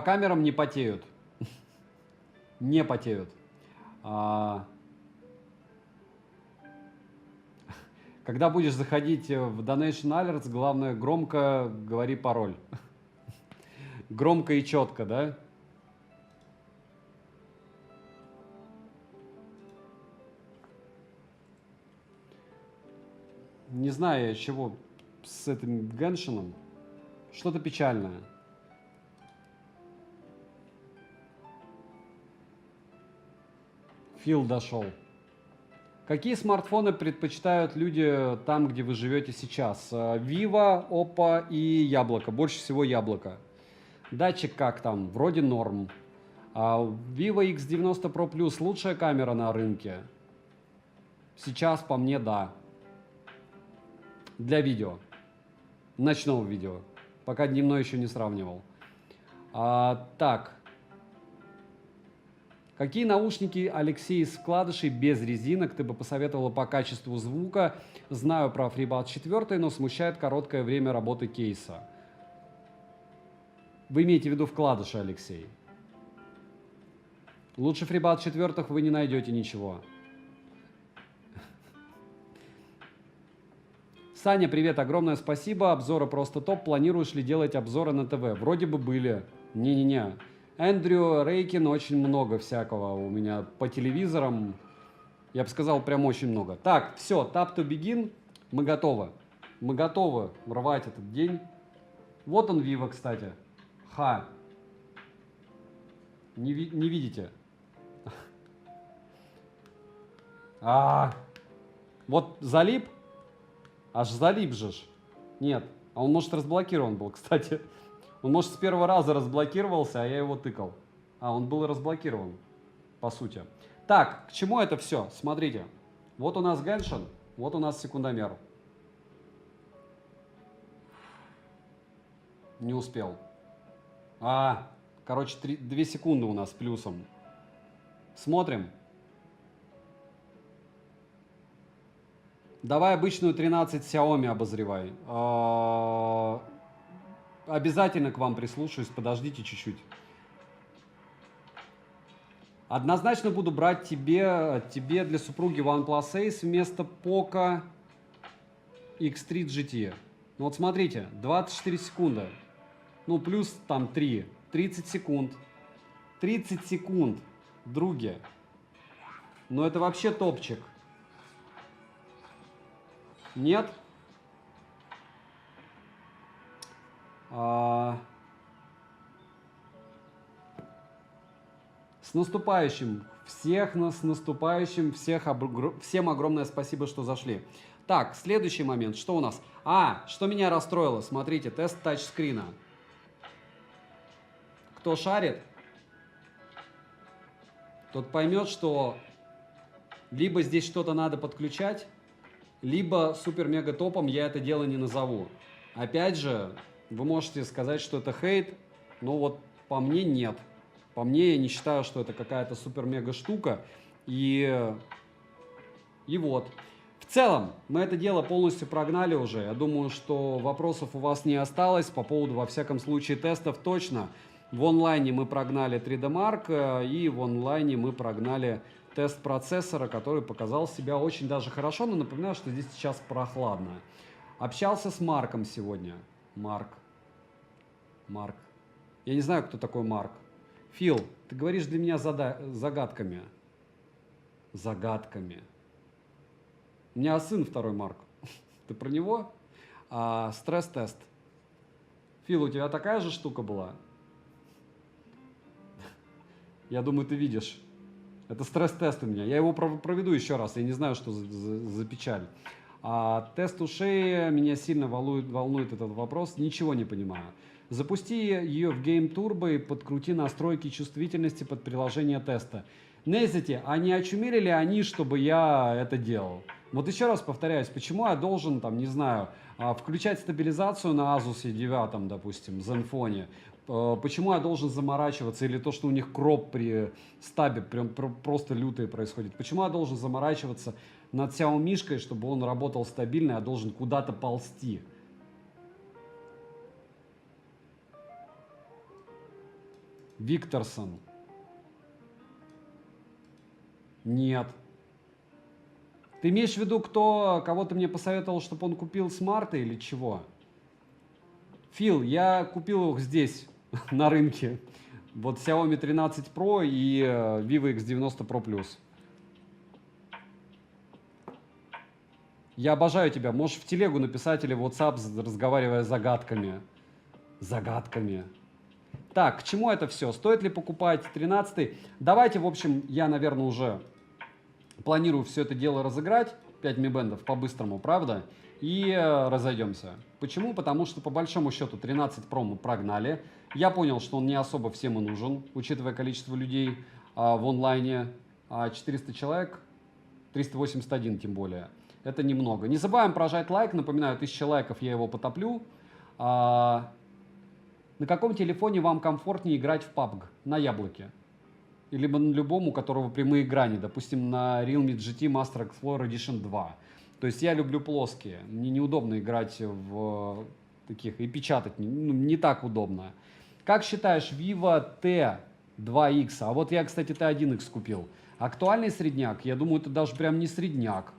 камерам не потеют. Не потеют. Когда будешь заходить в Donation Alerts, главное, громко говори пароль. Громко и четко, да? Не знаю я, чего с этим Геншином. Что-то печальное. Фил дошел. Какие смартфоны предпочитают люди там, где вы живете сейчас? Vivo, Oppo и Яблоко. Больше всего Яблоко. Датчик как там? Вроде норм. Vivo X90 Pro Plus лучшая камера на рынке? Сейчас по мне да. Для видео. Ночного видео. Пока дневной еще не сравнивал. Так. Какие наушники, Алексей, из вкладышей без резинок ты бы посоветовала по качеству звука? Знаю про FreeBuds 4, но смущает короткое время работы кейса. Вы имеете в виду вкладыши, Алексей? Лучше FreeBuds 4 вы не найдете ничего. Саня, привет, огромное спасибо. Обзоры просто топ. Планируешь ли делать обзоры на ТВ? Вроде бы были. Не-не-не. Эндрю Рейкин, очень много всякого у меня по телевизорам. Я бы сказал, прям очень много. Так, все, tap to begin. Мы готовы. Мы готовы рвать этот день. Вот он, Viva, кстати. Ха. Не видите? Вот залип. Аж залип же ж. Нет. А он, может, разблокирован был, кстати. Он, может, с первого раза разблокировался, а я его тыкал. Он был разблокирован, по сути. Так, к чему это все? Смотрите. Вот у нас Геншин, вот у нас секундомер. Не успел. Короче, 2 секунды у нас плюсом. Смотрим. Давай обычную 13 Xiaomi обозревай. Обязательно к вам прислушаюсь, подождите чуть-чуть. Однозначно буду брать тебе для супруги OnePlus Ace вместо Poco X3 GT. Ну вот смотрите, 24 секунды. Ну плюс там 3. 30 секунд. 30 секунд, други. Ну это вообще топчик. Нет? С наступающим. Всех нас с наступающим. Всем огромное спасибо, что зашли. Так, следующий момент. Что у нас? Что меня расстроило. Смотрите, тест тачскрина. Кто шарит, тот поймет, что либо здесь что-то надо подключать, либо супер-мега-топом я это дело не назову. Опять же, вы можете сказать, что это хейт, но вот по мне нет. По мне я не считаю, что это какая-то супер-мега штука. И вот. В целом, мы это дело полностью прогнали уже. Я думаю, что вопросов у вас не осталось по поводу, во всяком случае, тестов точно. В онлайне мы прогнали 3D Mark, и в онлайне мы прогнали тест процессора, который показал себя очень даже хорошо, но напоминаю, что здесь сейчас прохладно. Общался с Марком сегодня. Марк. Я не знаю, кто такой Марк. Фил, ты говоришь для меня загадками. Загадками. У меня сын второй Марк. Ты про него? Стресс-тест. Фил, у тебя такая же штука была? Я думаю, ты видишь. Это стресс-тест у меня. Я его проведу еще раз. Я не знаю, что за печаль. Тест ушей. Меня сильно волнует этот вопрос. Ничего не понимаю. Запусти ее в Game Turbo и подкрути настройки чувствительности под приложение теста. Незите, а не очумели ли они, чтобы я это делал? Вот еще раз повторяюсь, почему я должен, там, не знаю, включать стабилизацию на Asus 9, допустим, Zenfone? Почему я должен заморачиваться, или то, что у них кроп при стабе прям просто лютое происходит? Почему я должен заморачиваться над Xiaomi-шкой, чтобы он работал стабильно, я должен куда-то ползти? Викторсон. Нет. Ты имеешь в виду, кого ты мне посоветовал, чтобы он купил смарты или чего? Фил, я купил их здесь, на рынке. Вот Xiaomi 13 Pro и Vivo X90 Pro Plus. Я обожаю тебя. Можешь в телегу написать или в WhatsApp, разговаривая загадками. Загадками. Так, к чему это все? Стоит ли покупать 13-й? Давайте, в общем, я, наверное, уже планирую все это дело разыграть. 5 Mi Band'ов по-быстрому, правда? И разойдемся. Почему? Потому что, по большому счету, 13 Pro мы прогнали. Я понял, что он не особо всем и нужен, учитывая количество людей в онлайне. 400 человек, 381 тем более. Это немного. Не забываем прожать лайк. Напоминаю, 1000 лайков, я его потоплю. На каком телефоне вам комфортнее играть в PUBG? На яблоке. Или на любом, у которого прямые грани. Допустим, на Realme GT Master Explorer Edition 2. То есть я люблю плоские. Мне неудобно играть в таких и печатать не так удобно. Как считаешь, Vivo T2X? А вот я, кстати, T1X купил. Актуальный средняк? Я думаю, это даже прям не средняк.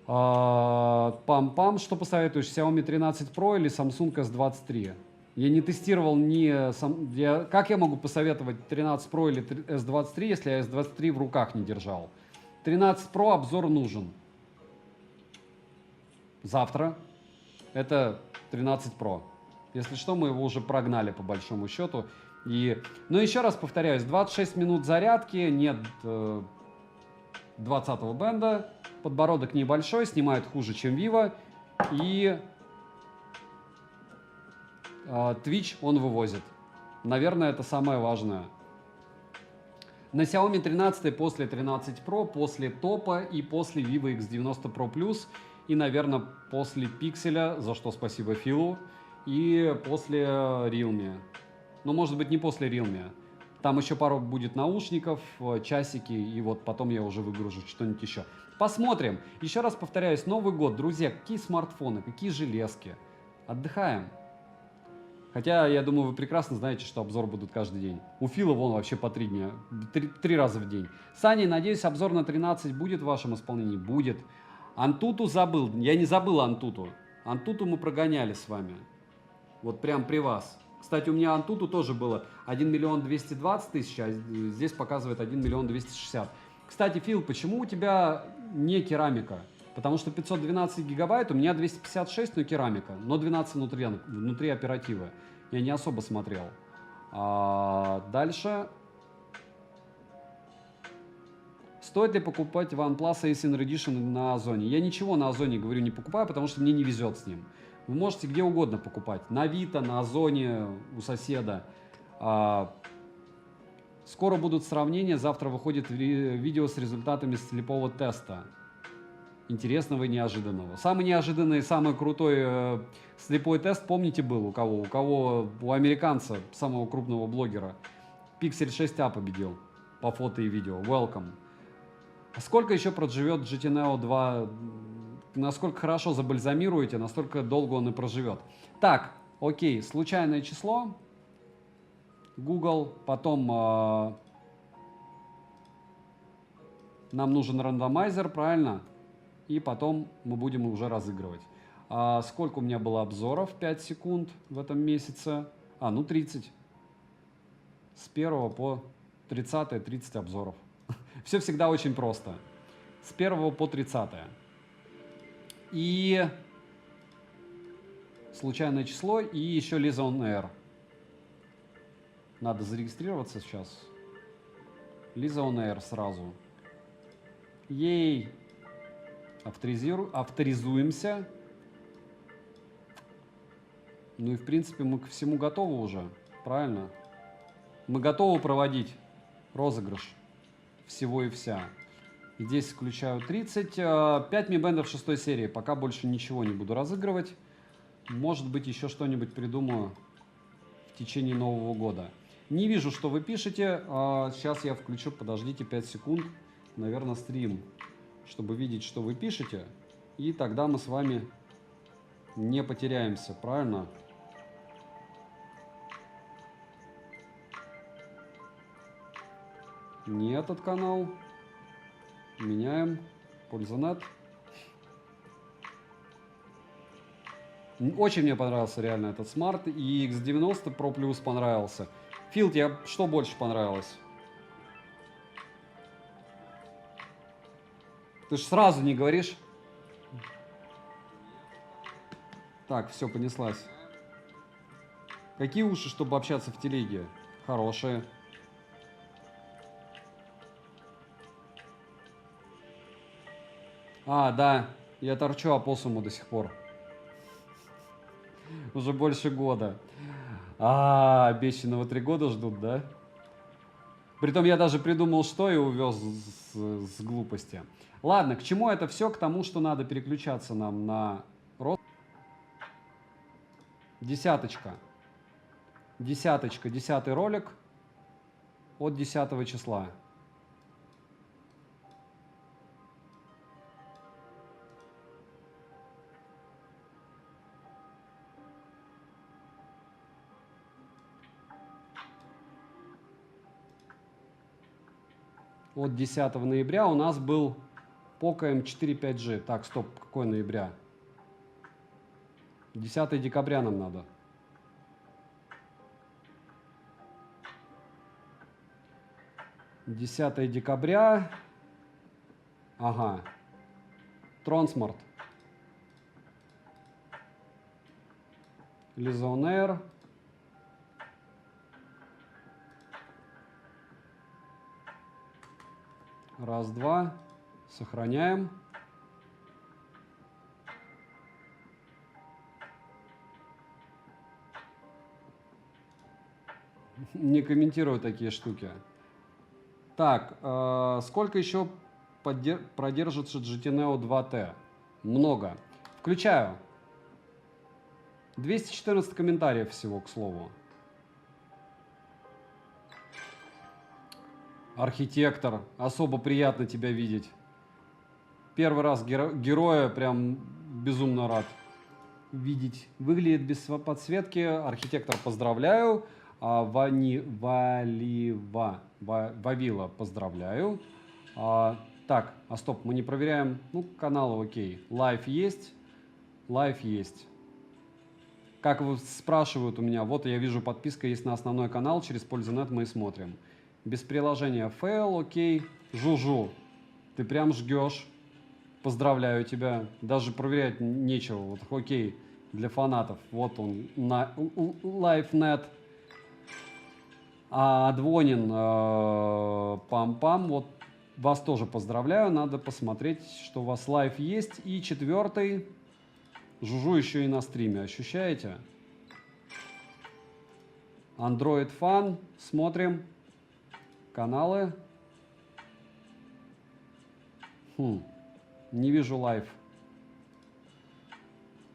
Пам-пам, что посоветуешь, Xiaomi 13 Pro или Samsung S23? Я не тестировал как я могу посоветовать 13 Pro или S23, если я S23 в руках не держал? 13 Pro обзор нужен. Завтра. Это 13 Pro. Если что, мы его уже прогнали по большому счету. Но еще раз повторяюсь, 26 минут зарядки, нет 20-го бенда, подбородок небольшой, снимает хуже, чем Vivo. И Twitch он вывозит. Наверное, это самое важное. На Xiaomi 13 после 13 Pro, после топа и после Vivo X90 Pro Plus. И, наверное, после Pixel, за что спасибо Филу. И после Realme. Но, может быть, не после Realme. Там еще пару будет наушников, часики, и вот потом я уже выгружу что-нибудь еще. Посмотрим. Еще раз повторяюсь, Новый год. Друзья, какие смартфоны, какие железки. Отдыхаем. Хотя, я думаю, вы прекрасно знаете, что обзоры будут каждый день. У Фила вон вообще по 3 дня, 3 раза в день. Саня, надеюсь, обзор на 13 будет в вашем исполнении? Будет. Антуту забыл. Я не забыл Антуту. Антуту мы прогоняли с вами. Вот прям при вас. Кстати, у меня Антуту тоже было 1 миллион 220 тысяч, а здесь показывает 1 миллион 260. Кстати, Фил, почему у тебя не керамика? Потому что 512 гигабайт, у меня 256, но керамика, но 12 внутри оперативы. Я не особо смотрел. Дальше. Стоит ли покупать OnePlus Ace in Edition на Озоне? Я ничего на Озоне, говорю, не покупаю, потому что мне не везет с ним. Вы можете где угодно покупать. На Авито, на Озоне, у соседа. Скоро будут сравнения. Завтра выходит видео с результатами слепого теста. Интересного и неожиданного. Самый неожиданный и самый крутой слепой тест, помните, был у кого? У американца, самого крупного блогера. Pixel 6a победил по фото и видео. Welcome. А сколько еще проживет GT Neo 2? Насколько хорошо забальзамируете, настолько долго он и проживет. Так, окей, случайное число. Google, потом нам нужен рандомайзер, правильно? И потом мы будем уже разыгрывать. Сколько у меня было обзоров? 5 секунд в этом месяце. 30. С 1 по 30 30 обзоров. Все всегда очень просто. С 1 по 30. И случайное число, и еще Liza on Air. Надо зарегистрироваться сейчас. Liza on Air сразу. Ей. Авторизуемся. Ну и в принципе мы ко всему готовы уже. Правильно? Мы готовы проводить розыгрыш всего и вся. Здесь включаю 30. 5 Mi Band 6 серии. Пока больше ничего не буду разыгрывать. Может быть, еще что-нибудь придумаю в течение Нового года. Не вижу, что вы пишете. Сейчас я включу, подождите 5 секунд. Наверное, стрим, чтобы видеть, что вы пишете. И тогда мы с вами не потеряемся. Правильно? Не этот канал. Меняем. Пользанет. Очень мне понравился реально этот смарт. И X90 Pro Plus понравился. Фил, тебе что больше понравилось? Ты же сразу не говоришь. Так, все, понеслась. Какие уши, чтобы общаться в телеге? Хорошие. Да, я торчу опоссуму до сих пор. Уже больше года. Обещанного 3 года ждут, да? Притом я даже придумал, что и увез с глупости. Ладно, к чему это все? К тому, что надо переключаться нам на рост. Десяточка. 10-й ролик от 10 числа. От 10 ноября у нас был Poco M4 5G. Так, стоп, какой ноября? 10 декабря нам надо. Десятое декабря. Ага. Тронсмарт. Лизонер. Раз, два. Сохраняем. Не комментирую такие штуки. Так, сколько еще продержится GT Neo 2T? Много. Включаю. 214 комментариев всего, к слову. Архитектор, особо приятно тебя видеть. Первый раз героя прям безумно рад видеть. Выглядит без подсветки. Архитектор, поздравляю. Вавила, поздравляю. Так, стоп, мы не проверяем. Ну, канал окей. Лайв есть. Лайв есть. Как вы спрашивают у меня, вот я вижу, подписка есть на основной канал, через Польза.нет мы и смотрим. Без приложения fail, окей. Жужу, ты прям жгешь. Поздравляю тебя. Даже проверять нечего. Вот окей, для фанатов. Вот он, на LiveNet. Двонин, пам-пам, вот вас тоже поздравляю. Надо посмотреть, что у вас лайв есть. И четвертый. Жужу еще и на стриме. Ощущаете? Android Fan. Смотрим. Каналы. Не вижу лайв.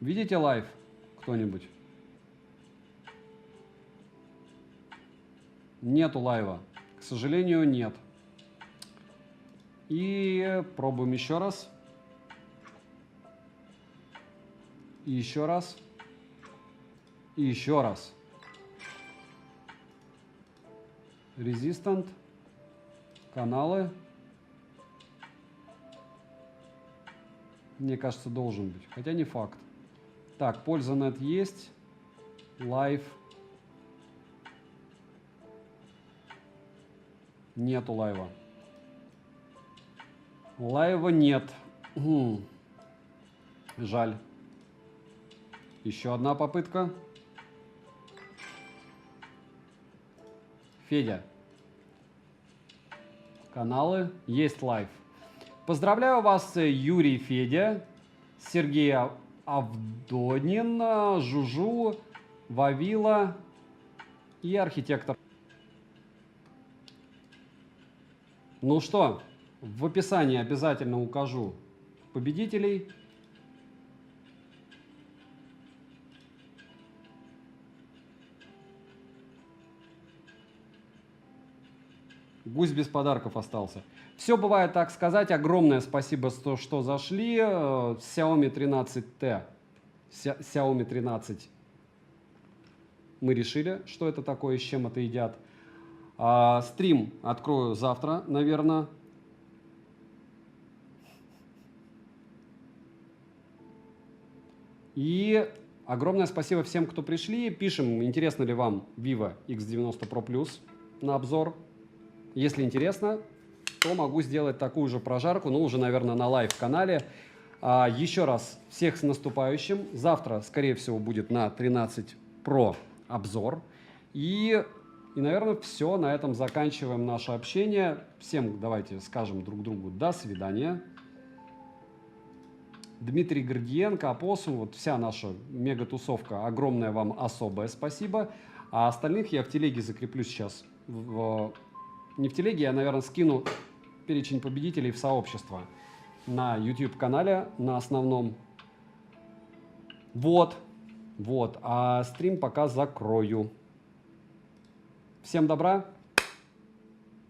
Видите лайв? Кто-нибудь? Нету лайва. К сожалению, нет. И пробуем еще раз. И еще раз. И еще раз. Resistant. Каналы. Мне кажется, должен быть. Хотя не факт. Так, Польза.нет есть. Лайв. Нету лайва. Лайва нет. Жаль. Еще одна попытка. Федя. Каналы. Есть лайв. Поздравляю вас, Юрий, Федя, Сергей Авдонин, Жужу, Вавила и архитектор. Ну что, в описании обязательно укажу победителей. Гусь без подарков остался. Все бывает, так сказать. Огромное спасибо, что зашли. Xiaomi 13T. Xiaomi 13. Мы решили, что это такое, с чем это едят. Стрим открою завтра, наверное. И огромное спасибо всем, кто пришли. Пишем, интересно ли вам Vivo X90 Pro Plus на обзор. Если интересно, то могу сделать такую же прожарку, но уже, наверное, на лайв-канале. Еще раз, всех с наступающим. Завтра, скорее всего, будет на 13 Pro обзор. И, наверное, все. На этом заканчиваем наше общение. Всем давайте скажем друг другу до свидания. Дмитрий Гордиенко, Апоссум, вот вся наша мега-тусовка. Огромное вам особое спасибо. А остальных я в телеге закреплю сейчас. Не в телеге, я, наверное, скину перечень победителей в сообщество на YouTube-канале, на основном. Вот. А стрим пока закрою. Всем добра.